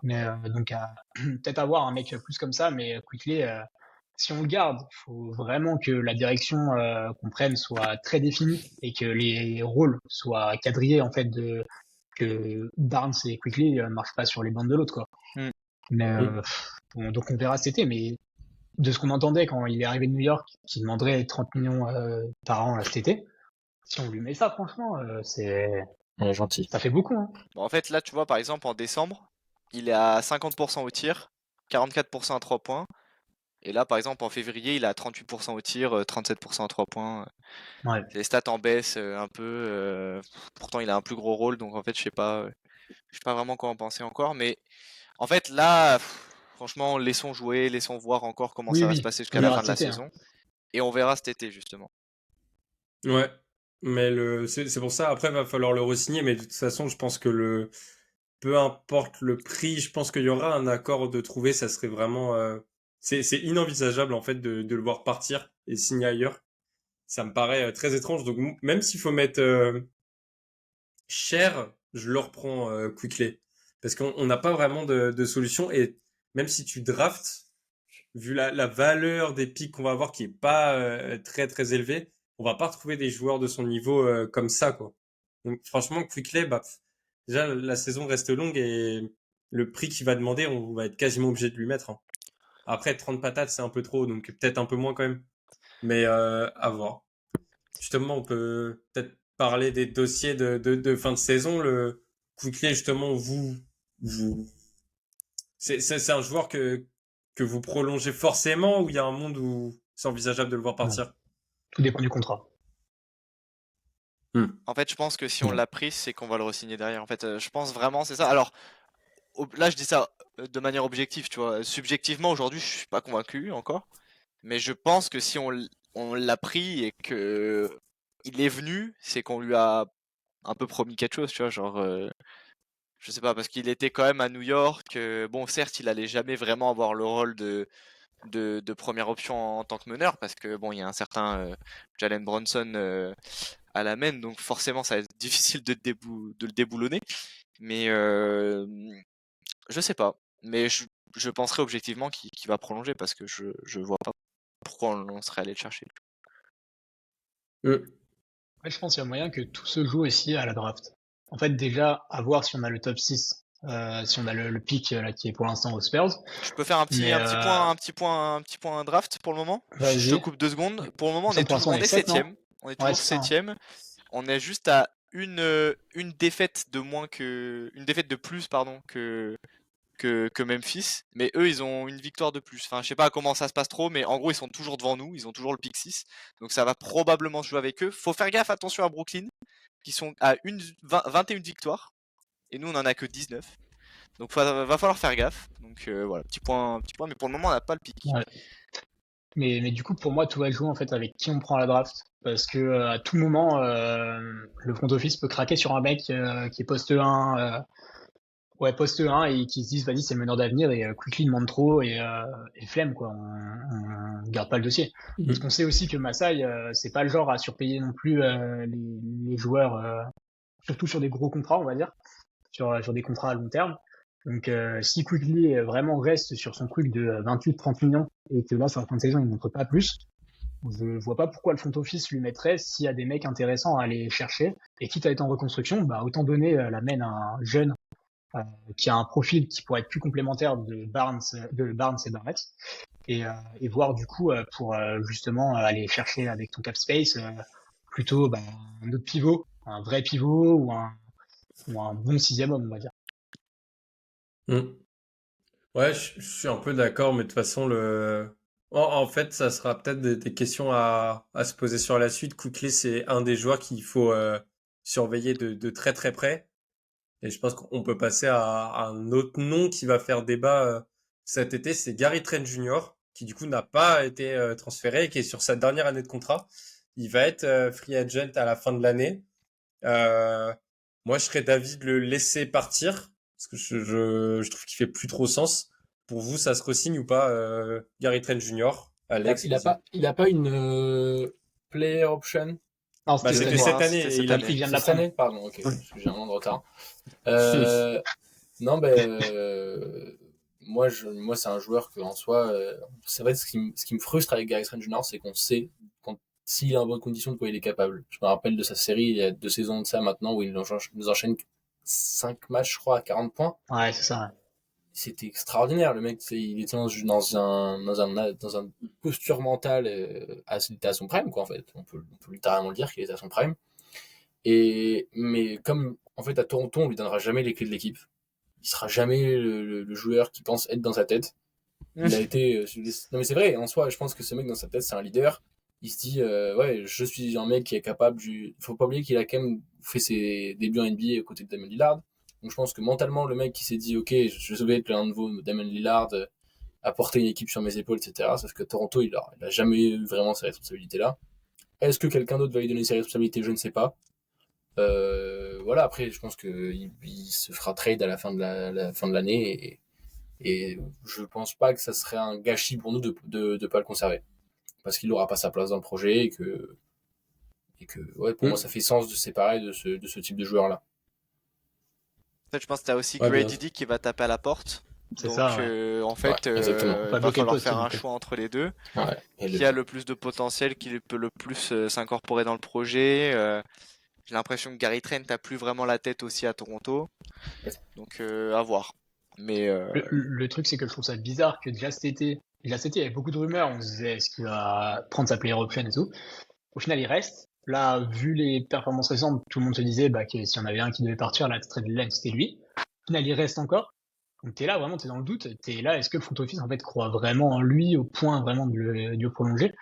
Mais donc peut-être avoir un mec plus comme ça, mais Quickly, si on le garde, il faut vraiment que la direction qu'on prenne soit très définie et que les rôles soient quadrillés en fait que Barnes et Quickly marchent pas sur les bandes de l'autre quoi. Hmm. Mais Mm. donc on verra cet été, mais de ce qu'on entendait quand il est arrivé de New York, qu'il demanderait 30 millions par an cet été, si on lui met ça franchement, On est gentil. ça fait beaucoup hein. Bon, en fait, là, tu vois, par exemple, en décembre, il est à 50% au tir, 44% à 3 points, Et là, par exemple, en février, il a 38% au tir, 37% à 3 points. Ouais. Les stats en baisse un peu. Pourtant, il a un plus gros rôle, donc en fait, je sais pas vraiment quoi en penser encore. Mais en fait, là, franchement, laissons jouer, laissons voir encore comment Oui, ça va se oui. passer On jusqu'à la verra fin de la cet été, hein. saison. Et on verra cet été, justement. Ouais. Mais c'est pour ça, après, va falloir le re-signer, mais de toute façon, je pense que peu importe le prix, je pense qu'il y aura un accord de trouver, ça serait vraiment, c'est inenvisageable, en fait, de le voir partir et signer ailleurs. Ça me paraît très étrange. Donc, même s'il faut mettre cher, je le reprends Quickley. Parce qu'on n'a pas vraiment de solution. Et même si tu drafts, vu la valeur des picks qu'on va avoir qui est pas très très élevée, on va pas retrouver des joueurs de son niveau comme ça, quoi. Donc franchement, Quickley, bah, déjà la saison reste longue et le prix qu'il va demander, on va être quasiment obligé de lui mettre, hein. Après, 30 patates, c'est un peu trop, donc peut-être un peu moins quand même. Mais à voir. Justement, on peut peut-être parler des dossiers de fin de saison. Le Quickley, justement, vous c'est un joueur que vous prolongez forcément ou il y a un monde où c'est envisageable de le voir Non, partir? tout dépend du contrat. Hmm. En fait, je pense que si on Ouais. l'a pris, c'est qu'on va le re-signer derrière. En fait, je pense vraiment, c'est ça. Alors, là, je dis ça de manière objective, tu vois. Subjectivement, aujourd'hui, je suis pas convaincu encore. Mais je pense que si on l'a pris et que il est venu, c'est qu'on lui a un peu promis quelque chose, tu vois. Genre, je sais pas, parce qu'il était quand même à New York. Bon, certes, il allait jamais vraiment avoir le rôle de première option en tant que meneur, parce que bon, il y a un certain Jalen Brunson à la main, donc forcément, ça va être difficile de le déboulonner. Mais je sais pas. Mais je penserais objectivement qu'il va prolonger parce que je vois pas pourquoi on serait allé le chercher. Hmm. Ouais, je pense qu'il y a moyen que tout se joue aussi à la draft. En fait, déjà, à voir si on a le top 6, si on a le pick là, qui est pour l'instant aux Spurs. Je peux faire Mais un petit point draft pour le moment. Je te vas-y. coupe 2 secondes. Pour le moment, Ça, pour l'instant, on on est est 7, non? septième. On est Ouais, toujours c'est ça, hein. septième. On est juste à une défaite une défaite de plus, pardon, que Memphis. Mais eux, ils ont une victoire de plus. Enfin, je sais pas comment ça se passe trop, mais en gros, ils sont toujours devant nous. Ils ont toujours le pick 6. Donc ça va probablement se jouer avec eux. Faut faire gaffe, attention à Brooklyn, qui sont à 21 victoires. Et nous, on en a que 19. Donc va falloir faire gaffe. Donc voilà, petit point, mais pour le moment, on n'a pas le pick. Ouais. Mais du coup, pour moi, tout va jouer en fait avec qui on prend à la draft. Parce que à tout moment, le front office peut craquer sur un mec qui est poste 1, ouais, poste 1 et qui se disent, vas-y, c'est le meneur d'avenir et Quickly demande trop et flemme, quoi. On garde pas le dossier. Parce qu'on sait aussi que Masai, c'est pas le genre à surpayer non plus les joueurs, surtout sur des gros contrats, on va dire, sur des contrats à long terme. Donc, si Quickly vraiment reste sur son truc de 28-30 millions et que là, sur la fin de saison, il ne montre pas plus, je vois pas pourquoi le front office lui mettrait s'il y a des mecs intéressants à aller chercher. Et quitte à être en reconstruction, bah, autant donner la main à un jeune euh, qui a un profil qui pourrait être plus complémentaire de Barnes et Barrett, et voir du coup pour justement aller chercher avec ton cap space plutôt bah, un autre pivot, un vrai pivot ou un bon sixième homme, on va dire. Hmm. Ouais, je suis un peu d'accord, mais de toute façon, en fait, ça sera peut-être des questions à se poser sur la suite. Quickley, c'est un des joueurs qu'il faut surveiller de très très près. Et je pense qu'on peut passer à un autre nom qui va faire débat cet été, c'est Gary Trent Jr., qui du coup n'a pas été transféré et qui est sur sa dernière année de contrat. Il va être free agent à la fin de l'année. Euh, Moi, je serais d'avis de le laisser partir, parce que je trouve qu'il fait plus trop sens. Pour vous, ça se re-signe ou pas, Gary Trent Jr., Alex, vas-y. Il a pas une player option. Non, Bah, c'était cette c'était année. cette année C'était et cette il a Il année. vient de C'est la cette prendre. année? Pardon, ok, Ouais. parce que j'ai un an de retard. Euh, non, ben, moi, c'est un joueur que, en soi, c'est vrai, ce qui me frustre avec Gary Trent Jr., c'est qu'on sait, s'il est en bonne condition, de quoi il est capable. Je me rappelle de sa série, il y a 2 saisons de ça maintenant, où il nous enchaîne 5 matchs, je crois, à 40 points. Ouais, c'est ça. C'était extraordinaire. Le mec, il était dans un posture mentale, il était à son prime, quoi, en fait. On peut littéralement le dire qu'il était à son prime. Mais comme, en fait, à Toronto, on lui donnera jamais les clés de l'équipe. Il sera jamais le joueur qui pense être dans sa tête. Il a été. Non, mais c'est vrai, en soi, je pense que ce mec, dans sa tête, c'est un leader. Il se dit, ouais, je suis un mec qui est capable du. Faut pas oublier qu'il a quand même fait ses débuts en NBA aux côtés de Damon Lillard. Donc je pense que mentalement, le mec qui s'est dit, ok, je vais être l'un de vos Damon Lillard, apporter une équipe sur mes épaules, etc. Sauf que Toronto, il a jamais eu vraiment ces responsabilités-là. Est-ce que quelqu'un d'autre va lui donner ses responsabilités? Je ne sais pas. Voilà, après, je pense qu'il se fera trade à la fin de la fin de l'année et je pense pas que ça serait un gâchis pour nous de pas le conserver. Parce qu'il n'aura pas sa place dans le projet et que ouais, pour moi, ça fait sens de se séparer de ce type de joueur-là. En fait, je pense que t'as aussi Ouais, bien. Grady Dick qui va taper à la porte. C'est Donc, ça, ouais. en fait, Ouais, exactement. Faut il pas va bloquer le falloir poste, faire non un plus. choix entre les deux. Ouais. Et Qui a le plus de potentiel, qui peut le plus s'incorporer dans le projet. J'ai l'impression que Gary Trent n'a plus vraiment la tête aussi à Toronto. Donc, à voir. Mais Le truc, c'est que je trouve ça bizarre que déjà cet été, il y avait beaucoup de rumeurs. On se disait, est-ce qu'il va prendre sa player option et tout. Au final, il reste. Là, vu les performances récentes, tout le monde se disait bah, que s'il y en avait un qui devait partir, la trade deadline, c'était lui. Au final, il reste encore. Donc, t'es là, vraiment, t'es dans le doute. T'es là, est-ce que le front office, en fait, croit vraiment en lui au point vraiment de le prolonger?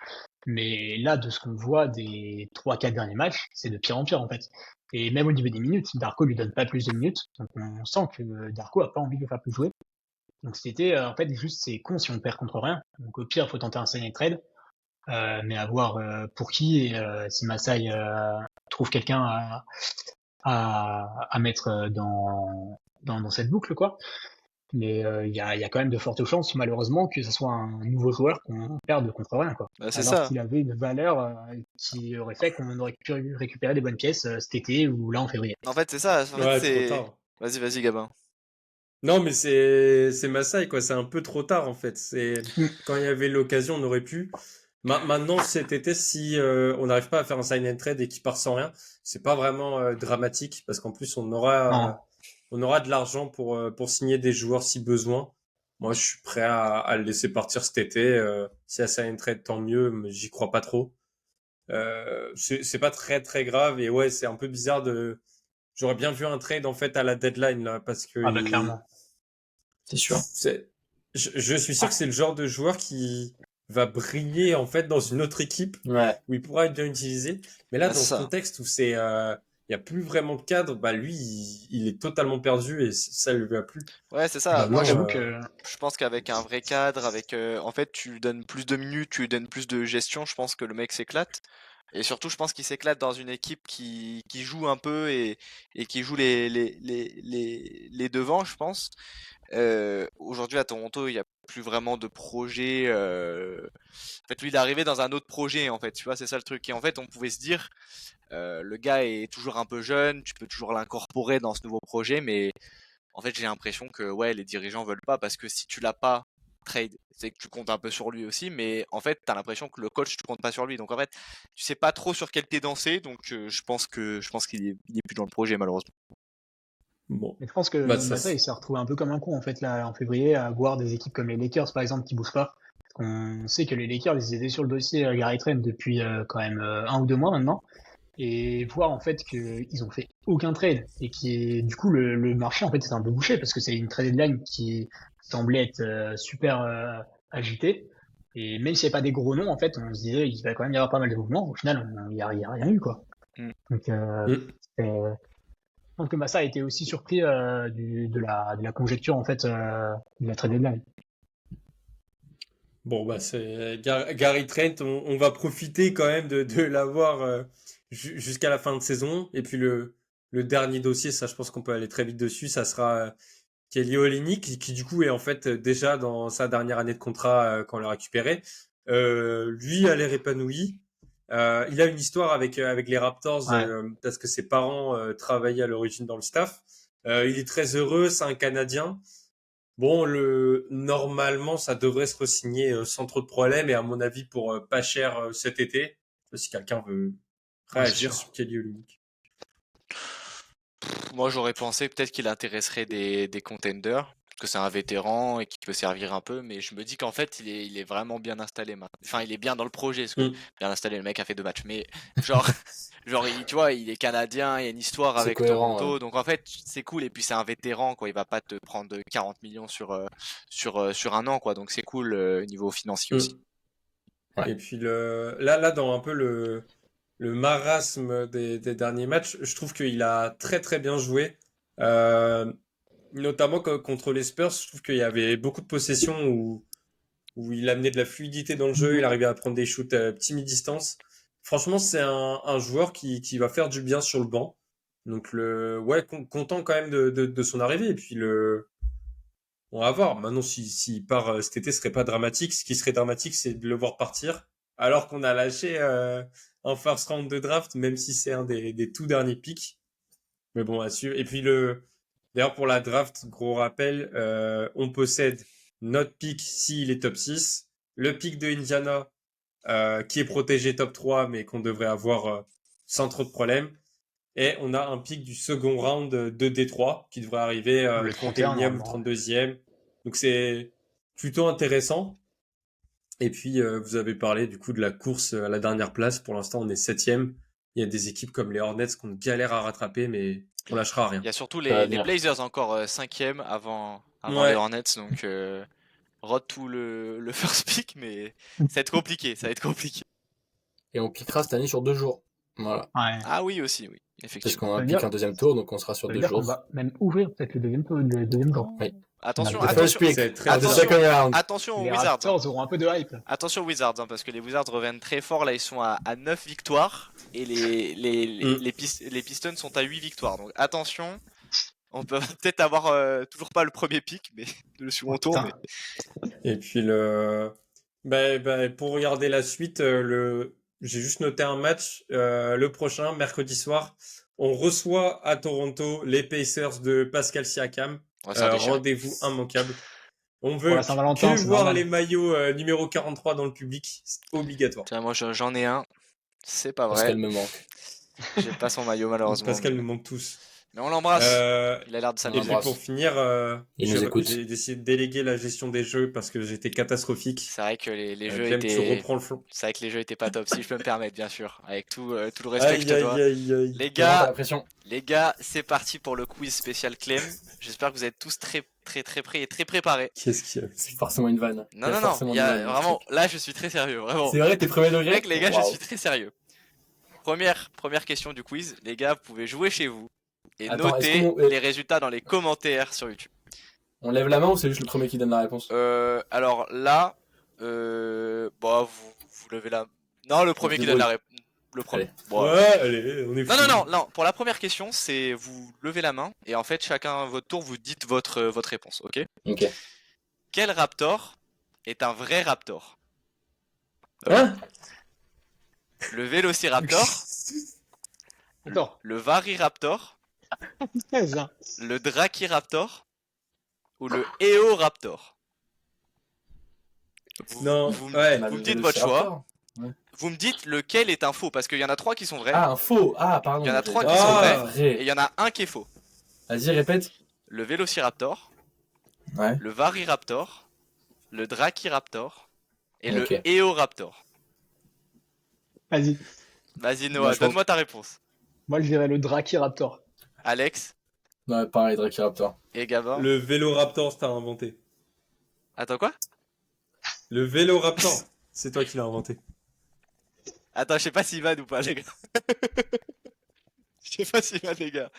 Mais là, de ce qu'on voit des 3-4 derniers matchs, c'est de pire en pire, en fait. Et même au niveau des minutes, Darko lui donne pas plus de minutes. Donc, on sent que Darko a pas envie de le faire plus jouer. Donc, c'était, en fait, juste, c'est con si on perd contre rien. Donc, au pire, faut tenter un sign and trade. Mais à voir pour qui et si Masai trouve quelqu'un à mettre dans cette boucle, quoi. Mais il y a quand même de fortes chances, malheureusement, que ce soit un nouveau joueur qu'on perde contre rien, quoi. c'est Alors ça. qu'il avait une valeur qui aurait fait qu'on aurait pu récupérer des bonnes pièces cet été ou là en février. En fait, c'est ça. En fait, Ouais, trop c'est. tard. Vas-y, Gabin. Non, mais c'est Masai, quoi. C'est un peu trop tard, en fait. C'est Mm. quand il y avait l'occasion, on aurait pu. Maintenant, cet été, si on n'arrive pas à faire un sign and trade et qu'il part sans rien, c'est pas vraiment dramatique parce qu'en plus, Non. on aura de l'argent pour signer des joueurs si besoin. Moi, je suis prêt à le laisser partir cet été. Si y a sign and trade, tant mieux, mais j'y crois pas trop. C'est pas très très grave et ouais, c'est un peu bizarre de. J'aurais bien vu un trade en fait à la deadline là parce que Ah bah clairement. C'est sûr. je suis sûr que c'est le genre de joueur qui va briller en fait dans une autre équipe Ouais. où il pourra être bien utilisé. Mais là, Ah, dans c'est ce ça. contexte où il y a plus vraiment de cadre, bah lui, il est totalement perdu et ça lui va plus. Ouais, c'est ça. Bah Moi, moi Maintenant, j'avoue que je pense qu'avec un vrai cadre, en fait, tu lui donnes plus de minutes, tu lui donnes plus de gestion, je pense que le mec s'éclate. Et surtout, je pense qu'il s'éclate dans une équipe qui joue un peu et qui joue les devants, je pense. Aujourd'hui à Toronto, il n'y a plus vraiment de projet. En fait, lui, il est arrivé dans un autre projet, en fait. Tu vois, c'est ça le truc. Et en fait, on pouvait se dire, le gars est toujours un peu jeune, tu peux toujours l'incorporer dans ce nouveau projet, mais en fait, j'ai l'impression que ouais, les dirigeants veulent pas parce que si tu l'as pas trade, c'est que tu comptes un peu sur lui aussi, mais en fait, t'as l'impression que le coach, tu comptes pas sur lui. Donc en fait, tu sais pas trop sur quel pied danser. Donc je pense qu'il est plus dans le projet malheureusement. bon, mais je pense que bah Massa il s'est retrouvé un peu comme un con en fait là en février à voir des équipes comme les Lakers par exemple qui bougent pas. On sait que les Lakers ils étaient sur le dossier Gary Trent depuis quand même 1 ou 2 mois maintenant. Et voir en fait qu'ils ont fait aucun trade et qui du coup le marché en fait est un peu bouché parce que c'est une trade deadline qui semblait être super agitée et même s'il n'y avait pas des gros noms en fait on se disait il va quand même y avoir pas mal de mouvements au final il y a rien eu quoi Mm. donc hmm. je pense que Massa a été aussi surpris de la conjecture en fait de la trade deadline. Bon, bah c'est Gary Trent, on va profiter quand même de l'avoir jusqu'à la fin de saison. Et puis le dernier dossier, ça je pense qu'on peut aller très vite dessus, ça sera Kelly Olynyk qui du coup est en fait déjà dans sa dernière année de contrat quand on l'a récupéré. Lui a l'air épanoui. Il a une histoire avec les Raptors Ouais. parce que ses parents travaillaient à l'origine dans le staff. Il est très heureux, c'est un Canadien. Bon, normalement, ça devrait se re-signer sans trop de problèmes et à mon avis pour pas cher cet été. Si quelqu'un veut Ouais, c'est réagir sûr. sur Kelly Olynyk. Moi, j'aurais pensé peut-être qu'il intéresserait des contenders. que c'est un vétéran et qui peut servir un peu, mais je me dis qu'en fait, il est vraiment bien installé maintenant. Enfin, il est bien dans le projet, parce que bien installé, le mec a fait 2 matchs, mais genre, tu vois, il est canadien, il y a une histoire C'est avec cohérent, Toronto, ouais. donc en fait, c'est cool, et puis c'est un vétéran, quoi, il va pas te prendre 40 millions sur un an, quoi, donc c'est cool niveau financier aussi. Ouais. Et puis là, dans un peu le marasme des derniers matchs, je trouve qu'il a très très bien joué. Notamment contre les Spurs, je trouve qu'il y avait beaucoup de possessions où il amenait de la fluidité dans le jeu, il arrivait à prendre des shoots mi-distance. Franchement, c'est un joueur qui va faire du bien sur le banc. Donc ouais, content quand même de son arrivée. Et puis on va voir. Maintenant, s'il part cet été, ce serait pas dramatique. Ce qui serait dramatique, c'est de le voir partir, alors qu'on a lâché un first round de draft, même si c'est un des tout derniers picks. Mais bon, à suivre. Et puis d'ailleurs, pour la draft, gros rappel, on possède notre pick s'il est top 6, le pick de Indiana, qui est protégé top 3, mais qu'on devrait avoir sans trop de problèmes. Et on a un pick du second round de Détroit, qui devrait arriver Le 31 31e ou normalement. 32e. Donc c'est plutôt intéressant. Et puis, vous avez parlé du coup de la course à la dernière place. Pour l'instant, on est 7e. Il y a des équipes comme les Hornets qu'on galère à rattraper, mais on lâchera rien. Il y a surtout Ça va les venir. Blazers encore 5e avant les Ouais. Hornets, donc rate tout le first pick, mais ça va être compliqué, ça va être compliqué. Et on piquera cette année sur 2 jours. Voilà. Ouais. Ah oui aussi, oui, Parce effectivement. qu'on Ça a veut piqué dire- un deuxième tour, donc on sera sur Ça veut 2 dire qu'on jours. va même ouvrir peut-être le deuxième jour. Oui. Attention, On a The peut-être first attention, pick C'est très of the attention. second round. attention aux Les Wizards. Raptors auront un peu de hype. Attention aux Wizards, hein, parce que les Wizards reviennent très fort. Là, ils sont à 9 victoires et les Pistons sont à 8 victoires. Donc attention, on peut peut-être avoir toujours pas le premier pick, mais le second tour. Putain. Mais... Et puis pour regarder la suite, j'ai juste noté un match, le prochain, mercredi soir. On reçoit à Toronto les Pacers de Pascal Siakam. On va se faire déchirer. Rendez-vous immanquable. On Pour veut la Saint-Valentin, que c'est voir normal. les maillots numéro 43 dans le public. C'est obligatoire. Tiens, moi j'en ai un. C'est pas Parce vrai. qu'elle me manque. J'ai pas son maillot malheureusement. Pascal mais... nous manque tous. mais on l'embrasse. Euh, Il a l'air de Et s'amuser. puis l'embrasse. pour finir, Il nous écoute. j'ai décidé de déléguer la gestion des jeux parce que j'étais catastrophique. C'est vrai que les jeux Clem, tu étaient. reprends le flanc. C'est vrai que les jeux étaient pas top, si je peux me permettre, bien sûr. Avec tout le respect que je Aïe, te dois. aïe, aïe, aïe. Les Comment t'as gars, la pression? c'est parti pour le quiz spécial Clem. J'espère que vous êtes tous très prêts et très préparés. Qu'est-ce qu'il y a? C'est forcément une vanne. Non, Il y a non, non, forcément il y une a vanne. vraiment, là je suis très sérieux, vraiment. C'est vrai, t'es premier degré? Mec, les gars, je Waouh. suis très sérieux. Première question du quiz. Les gars, vous pouvez jouer chez vous et Attends, noter est-ce qu'on- les résultats dans les commentaires sur YouTube. On lève la main ou c'est juste le premier qui donne la réponse? Alors là, vous levez la. Non, le premier se qui donne la débrouille. réponse. Le premier. Allez. Bon, Ouais, allez, on est Non, fou. non, non, non. Pour la première question, c'est vous levez la main et en fait, chacun à votre tour, vous dites votre réponse, ok? Ok. Quel raptor est un vrai raptor? Hein? Le Vélociraptor, Attends. le Variraptor, 13, hein. le Drachiraptor ou le Eoraptor? Non, vous, ouais. vous me dites votre choix. Vous me dites lequel est un faux parce qu'il y en a 3 qui sont vrais Ah, un faux. Ah, pardon. Il y en a 3 qui Ah, sont vrais Vrai. et il y en a un qui est faux. Vas-y, répète. Le Vélociraptor, Ouais. le Variraptor, le Drachiraptor et Ok. le Eoraptor. Vas-y. Vas-y Moi, Noah, je donne-moi ta réponse. Moi, je dirais le Drachiraptor. Alex Ouais, pareil, Drachiraptor. et Gabin. Le Véloraptor, t'as inventé. Attends quoi? Le Véloraptor, c'est toi qui l'as inventé. Attends, je sais pas s'il va ou pas les gars. Je sais pas s'il va les gars.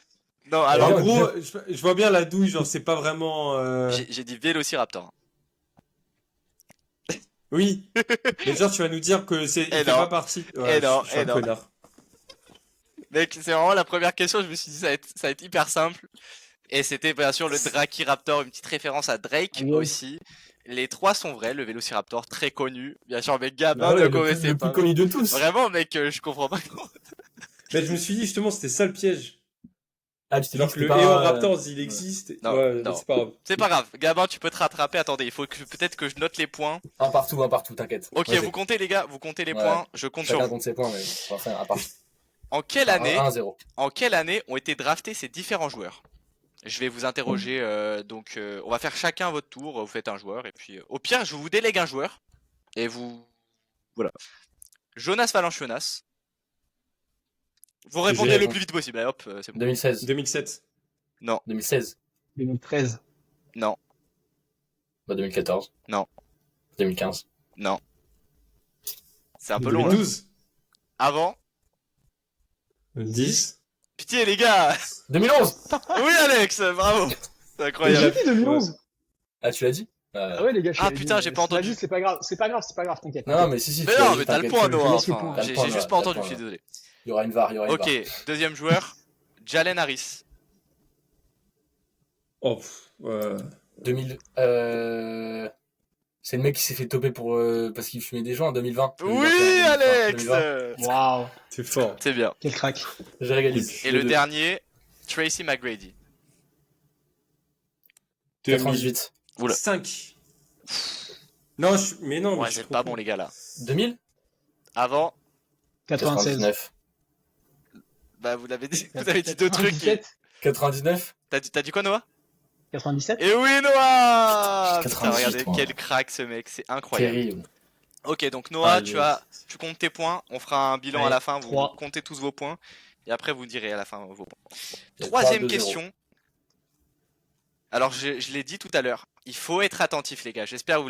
Non, alors En gros, je vois bien la douille, genre c'est pas vraiment. j'ai dit Vélociraptor. Oui. Mais genre tu vas nous dire que c'est. Il Eh fait non. pas partie. Ouais, Eh non, je suis un eh non. connard. Mec, c'est vraiment la première question, je me suis dit ça va être hyper simple. Et c'était bien sûr le Drachiraptor, une petite référence à Drake Ah ouais. aussi. Les 3 sont vrais, le Vélociraptor très connu. Bien sûr, mais Gabin Bah ouais, ne le plus- connaissait le pas. plus connu de tous. Vraiment, mec, je comprends pas. Mais je me suis dit justement c'était ça le piège. Ah, tu t'es dit Alors que que le c'était pas, Eoraptor il existe. Non, Ouais, non. c'est pas grave. C'est pas grave, Gabin, tu peux te rattraper. Attendez, il faut que peut-être que je note les points. Un partout, t'inquiète. Ok, Vas-y. vous comptez les gars, vous comptez les Ouais. points, je compte sur Chacun vous. compte ses points, mais on va faire un partout. En quelle année, 1-0. en quelle année ont été draftés ces différents joueurs? Je vais vous interroger, donc on va faire chacun votre tour, vous faites un joueur, et puis au pire, je vous délègue un joueur, et vous... Voilà. Jonas Valanciunas. Vous répondez J'ai- le plus vite possible, allez, hop, c'est bon. 2016. 2007. Non, 2016. 2013. non, 2014. Non. 2015. non. C'est un peu long, hein. 2012. Avant. 10. Pitié les gars. 2011. Oui Alex, bravo. C'est J'ai incroyable. dit 2011. Ah, tu l'as dit? Ah ouais, les gars, je Ah, l'avais putain, dit, j'ai mais pas c'est entendu. dit, c'est pas grave, t'inquiète. Non, mais si, Mais tu non, l'as mais dit, t'as le t'inquiète, point je- Noah, laisse le enfin, point. T'as le j'ai point, juste là, pas t'as le entendu, point, je suis là. désolé. Il y aura une VAR, il y aura une Ok, VAR. deuxième joueur, Jalen Harris. Oh, 2000. C'est le mec qui s'est fait toper pour parce qu'il fumait des gens en 2020. Oui 2021, Alex. 2020. Waouh, c'est fort. C'est bien. quel crack. J'ai régalise. Et le dernier, Tracy McGrady. 98. Oula. 5. Non, mais non. Ouais, mais je c'est suis pas trop bon les gars là. 2000. Avant, 96. 99. bah vous l'avez dit, vous avez dit deux trucs. 97. 99. T'as dit quoi Noah? 97. Et oui Noah. Putain, 98, regardez moi. quel crack ce mec, c'est incroyable. Terrible. Ok, donc Noah, Ah, tu comptes tes points, on fera un bilan à Allez, la fin, vous 3. comptez tous vos points, et après vous direz à la fin vos points. Et Troisième 3-2-0. question. Alors je l'ai dit tout à l'heure, il faut être attentif les gars, j'espère que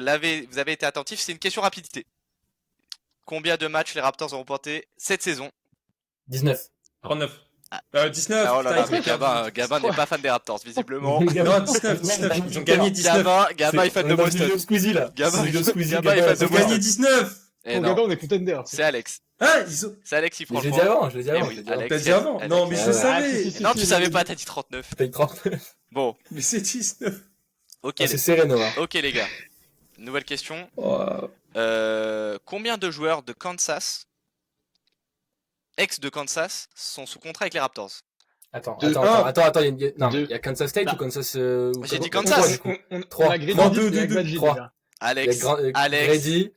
vous avez été attentifs, c'est une question rapidité. Combien de matchs les Raptors ont remporté cette saison? 19. 39. Ah. 19. Ah, oh là là, putain, mais Gabin n'est pas fan des Raptors, visiblement. Non, 19. Ils ont gagné 19. Gabin est fan de On est dans une Boston. vidéo Squeezy là. Gabin- C'est une vidéo Squeezy, Gabin est Gabin, fan Ils ont de gagné 19. Eh Au non, Gabon, on est contender. c'est Alex. Ah, ils ont. C'est Alex qui prend Mais je le l'ai dit point. avant, je l'ai dit avant. Eh oui, je l'ai dit avant. Alex. T'as dit avant. Alex. Non, mais je Ouais. savais. Non, tu savais pas, t'as dit 39. T'as eu 39. Bon, Mais c'est 19. ok, Ah, c'est serré, Noah. ok les gars. Nouvelle question. Oh. Combien de joueurs de Kansas, ex de Kansas, sont sous contrat avec les Raptors? Attends, Deux. attends, non, Deux. il y a Kansas State Bah. ou Kansas. J'ai dit quoi, Kansas. du coup On Trois. a Grady Non, et deux, deux, Agbaji, trois. déjà. Il y a Alex, Alex, Grady,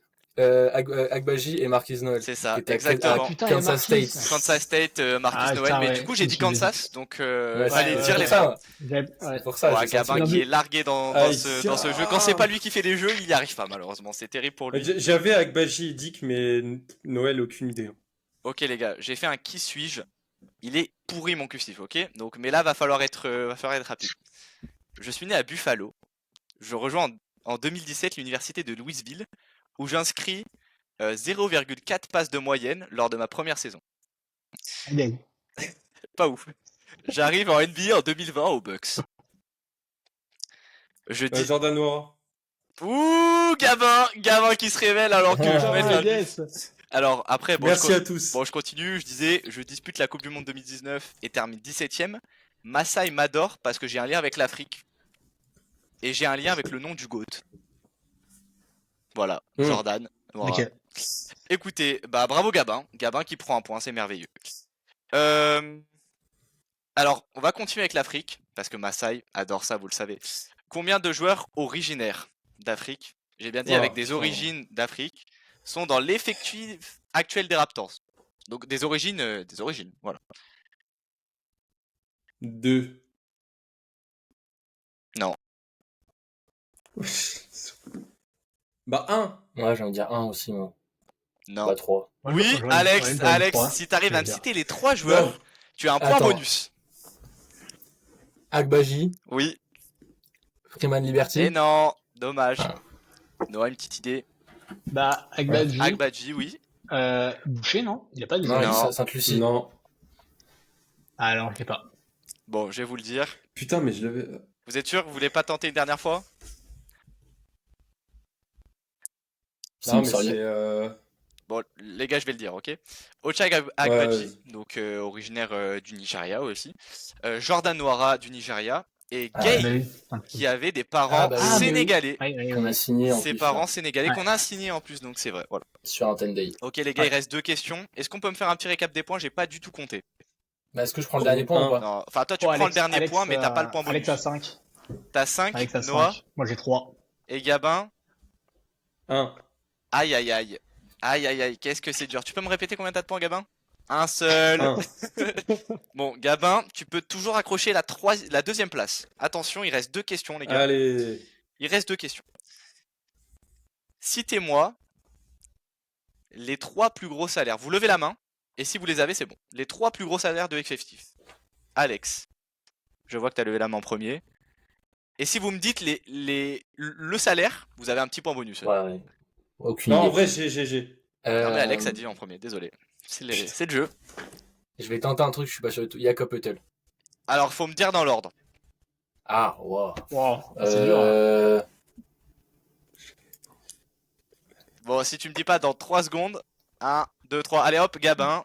Agbaji et Marquis Noël. c'est ça, Qui était à exactement. Ah, putain, il y a Kansas Marquis. State. Kansas State, Marcus Ah, Noël, putain, mais ouais, du coup j'ai dit je me suis Kansas, donc Ouais, fallait c'est dire pour les ça, trois. ouais. Ouais. C'est pour ça. Ouais, j'ai Gabin senti. qui est largué dans Aïe, ce jeu. Quand c'est pas lui qui fait les jeux, il y arrive pas malheureusement, c'est terrible pour lui. J'avais Agbaji et Dick, mais Noël, aucune idée. Ok les gars, j'ai fait un qui suis-je. Il est pourri mon custif, ok? Donc, mais là va falloir être rapide. Je suis né à Buffalo. Je rejoins en 2017 l'université de Louisville, où j'inscris 0,4 passes de moyenne lors de ma première saison. Allez. Pas ouf. J'arrive en NBA en 2020 aux Bucks. Je dis... Jordan Noir. Ouh, Gabin qui se révèle alors que je vais Ah, mettre yes. Alors après, bon, Merci à tous. je continue, je disais, je dispute la Coupe du Monde 2019 et termine 17ème. Masai m'adore parce que j'ai un lien avec l'Afrique. Et j'ai un lien avec le nom du GOAT. Voilà, Mm. Jordan. Voilà. Ok. Écoutez, bah bravo Gabin. Gabin qui prend un point, c'est merveilleux. Alors, on va continuer avec l'Afrique, parce que Masai adore ça, vous le savez. Combien de joueurs originaires d'Afrique, j'ai bien dit Oh, avec des putain. origines d'Afrique, sont dans l'effectif actuel des Raptors? Donc des origines, voilà. 2. Non. Bah 1. Ouais, j'ai envie de dire 1 aussi, moi. Non. Pas 3. Moi, Oui, j'aurais- Alex, j'aurais dit Alex, trois. si t'arrives Je à vais me dire. citer les 3 joueurs, Non. tu as un point Attends. bonus. Agbaji, Oui. Freeman Liberty. Et non, dommage. Ah. Noah, une petite idée. Bah, Agbaji. Agbaji, oui. Boucher, non? Il a pas de Non, Non. il est Sainte-Lucie. Non. Ah, alors, je sais pas. Bon, je vais vous le dire. Putain, mais je l'avais. Vous êtes sûr que vous voulez pas tenter une dernière fois? Si, Non, il me mais sort rien. c'est. Bon, les gars, je vais le dire, ok? Ochai Agbaji, Ouais. donc originaire du Nigeria aussi. Jordan Nwora du Nigeria. Et Ah, Gay, Bah oui. qui avait des parents Ah, bah oui. sénégalais. Ouais, ouais, On ouais. a signé en Ses plus, parents là, sénégalais Ouais. qu'on a signé en plus, donc c'est vrai. Voilà. sur Antenne Day. Ok, les gars, il reste 2 questions. Est-ce qu'on peut me faire un petit récap des points? J'ai pas du tout compté. Bah, est-ce que je prends le dernier point ou pas? Non, enfin, toi, tu Oh, prends Alex- le dernier Alex, point, mais t'as pas le point bonus. Alex a 5. T'as 5, Alex a Noah 5. Moi, j'ai 3. et Gabin. 1. Aïe, aïe, aïe. Aïe, aïe, aïe. Qu'est-ce que c'est dur. Tu peux me répéter combien t'as de points, Gabin? Un seul. Un. Bon, Gabin, tu peux toujours accrocher la deuxième place. Attention, il reste 2 questions, les gars. Allez. Il reste 2 questions. Citez-moi les 3 plus gros salaires. Vous levez la main, et si vous les avez, c'est bon. Les 3 plus gros salaires de Effectif. Alex, je vois que tu as levé la main en premier. Et si vous me dites le salaire, vous avez un petit point bonus. Ouais. Aucune Non, en idée. vrai, j'ai. Non, mais Alex a dit en premier, désolé. C'est le jeu. Je vais tenter un truc, je suis pas sûr du tout. Jakob Hüttl. Alors, faut me dire dans l'ordre. Ah, wow. Wow, c'est dur. Hein. Bon, si tu me dis pas dans 3 secondes. 1, 2, 3. Allez hop, Gabin.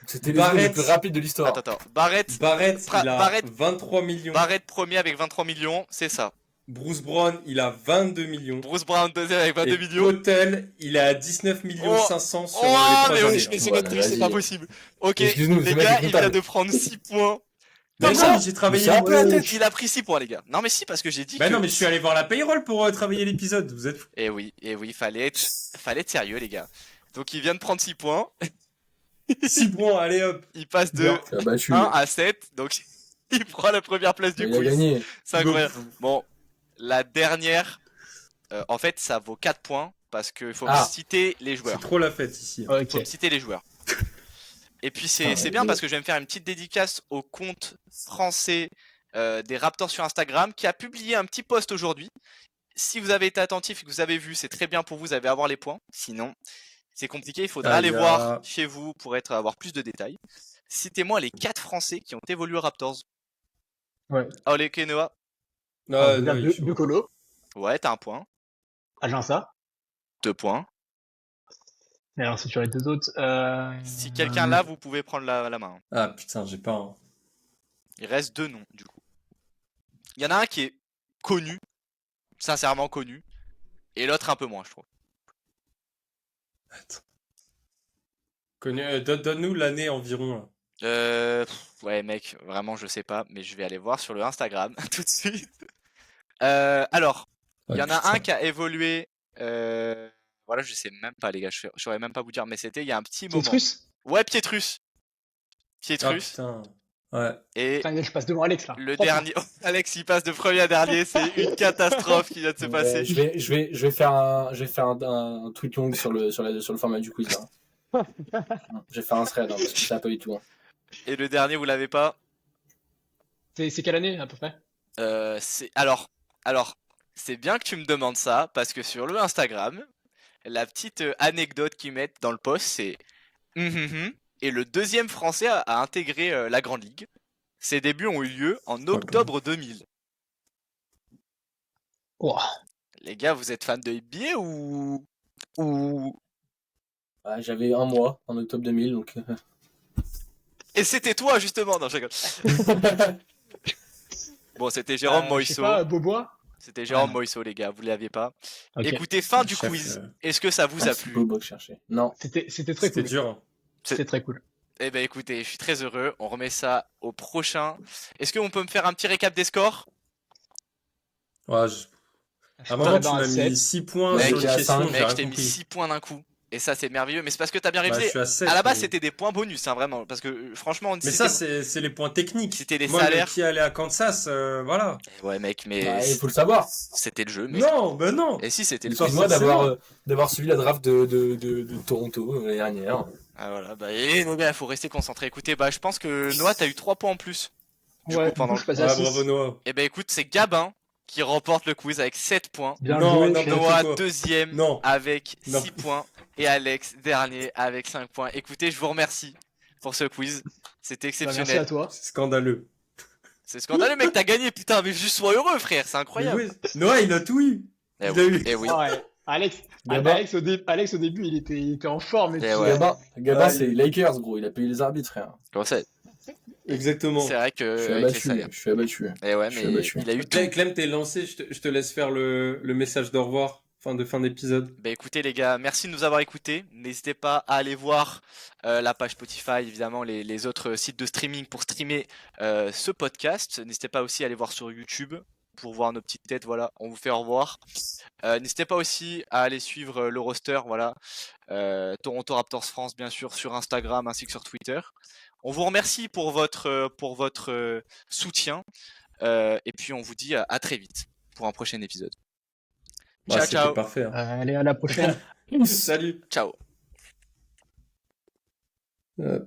C'était les secondes les Barrett. plus rapides de l'histoire. Attends. Barrett. Barrett, il a Barrett. 23 millions. Barrett premier avec 23 millions, c'est ça. Bruce Brown, il a 22 millions. Bruce Brown deuxième avec 22 Et millions. Kotel, il est à 19 millions Oh. 500 sur Oh, les 3 mais années. oui, mais c'est Voilà, notre triche, c'est vas-y. pas possible. Ok, Excuse-nous, les ce mec gars, est il vient comptable. de prendre 6 points. Mais Comment non, j'ai travaillé Mais ça peut l'épisode. être. Il a pris 6 points, les gars. Non, mais si, parce que j'ai dit Bah que... non, mais je suis allé voir la payroll pour travailler l'épisode. Vous êtes fous. Eh oui, fallait être sérieux, les gars. Donc, il vient de prendre 6 points. 6 points, allez hop. Il passe de Je suis abattu. 1 à 7. Donc, il prend la première place du Il a quiz. gagné. C'est incroyable. Bon, la dernière, en fait, ça vaut 4 points. Parce qu'il faut me Ah. citer les C'est joueurs. trop la fête ici. Faut Ok. me citer les joueurs. Et puis c'est Ah, bien ouais. parce que je vais me faire une petite dédicace au compte français des Raptors sur Instagram qui a publié un petit post aujourd'hui. Si vous avez été attentif et que vous avez vu, c'est très bien pour vous, vous allez avoir les points. Sinon, c'est compliqué, il faudra aller voir chez vous pour avoir plus de détails. Citez-moi les 4 Français qui ont évolué aux Raptors. Ouais. Ole Kenoa. Non, non, De Colo, Ouais, t'as un point. Agença. 2 points. Et alors, c'est sur les 2 autres. Si quelqu'un là, vous pouvez prendre la main. Ah putain, j'ai pas un. Il reste 2 noms, du coup. Il y en a un qui est connu, sincèrement connu, et l'autre un peu moins, je trouve. Attends. Donne-nous l'année environ. Là. Ouais, mec, vraiment, je sais pas, mais je vais aller voir sur le Instagram tout de suite. Alors, il y en a un qui a évolué. Voilà, je sais même pas, les gars, je saurais même pas vous dire, mais c'était il y a un petit moment. Pietrus. Ouais, Pietrus. Ah Pietrus. putain. Ouais. Et Putain, je passe devant Alex là. le Trois dernier. Alex, il passe de premier à dernier, c'est une catastrophe qui vient de se passer. Je vais faire un tweet long sur le format du quiz. Là. Je vais faire un thread, parce que ça pas du tout. Hein. Et le dernier, vous l'avez pas. C'est quelle année à peu près? Alors, c'est bien que tu me demandes ça, parce que sur le Instagram, la petite anecdote qu'ils mettent dans le post, c'est et le deuxième français a intégré la Grande Ligue. Ses débuts ont eu lieu en octobre 2000. Wow. Les gars, vous êtes fans de NBA ou Ouais, j'avais un mois en octobre 2000, donc. Et c'était toi justement, non, je rigole. Bon, c'était Jérôme Je sais Moïso. pas, Beaubois. C'était Jérôme Ah. Moïso, les gars, vous l'aviez pas. Ok. Écoutez, fin du Chef, quiz. Est-ce que ça vous a C'est plu? Bobo que je cherchais. Non. C'était très C'était cool. dur. Hein. C'était très cool. Eh ben écoutez, je suis très heureux. On remet ça au prochain. Est-ce qu'on peut me faire un petit récap des scores? Ouais, à un moment, tu m'as mis 6 points Mec, sur les il y a questions, cinq. j'ai Mec, rien je t'ai mis compris. 6 points d'un coup. Et ça, c'est merveilleux. Mais c'est parce que t'as bien Bah, je révisé. suis à 7. À la base, mais- c'était des points bonus, hein, vraiment. Parce que franchement, Mais ça, c'est les points techniques. c'était les Moi, salaires. qui allait à Kansas, voilà. Ouais, mec, mais Bah, il faut le savoir. c'était le jeu. Mais... Non, ben non. Et si, c'était le Soit quiz. Excuse-moi d'avoir suivi la draft de Toronto l'année dernière. Ah voilà, bah et les gars, faut rester concentré. Écoutez, bah je pense que Noah, t'as eu 3 points en plus. Du Ouais, coup, pendant du coup, je passe à Ah, 6. bravo Noah. Et ben écoute, c'est Gabin qui remporte le quiz avec 7 points. Bien Non, joué, non, chef. non. Noah quoi. deuxième Non. avec Non. 6 points. Et Alex dernier avec 5 points. Écoutez, je vous remercie pour ce quiz. C'était Bah, merci à exceptionnel. toi. C'est scandaleux. C'est scandaleux, mec, t'as gagné, putain, mais juste sois heureux, frère, c'est Mais incroyable. oui, Noah, il a tout eu. Eh il oui, a eu. eh oui. Ouais. Alex, Gabin. Alex, au début, il était en forme. Et Eh puis, ouais. Gabin, Ah, c'est les Lakers, gros. Il a payé les arbitres, frère. Bon, c'est Exactement. vrai Je que suis avec les abattu. salaires. Je suis abattu. Eh ouais, Je suis mais abattu. il a eu tout. Clem, t'es lancé, je te laisse faire le message d'au revoir, fin d'épisode. Bah écoutez les gars, merci de nous avoir écoutés. N'hésitez pas à aller voir la page Spotify, évidemment les autres sites de streaming pour streamer ce podcast. N'hésitez pas aussi à aller voir sur YouTube pour voir nos petites têtes. Voilà, on vous fait au revoir. N'hésitez pas aussi à aller suivre le roster, voilà, Toronto Raptors France bien sûr sur Instagram ainsi que sur Twitter. On vous remercie pour votre soutien et puis on vous dit à très vite pour un prochain épisode. Bah, Ciao c'était ciao, parfait. Hein. Allez, à la prochaine. Salut. ciao. Euh,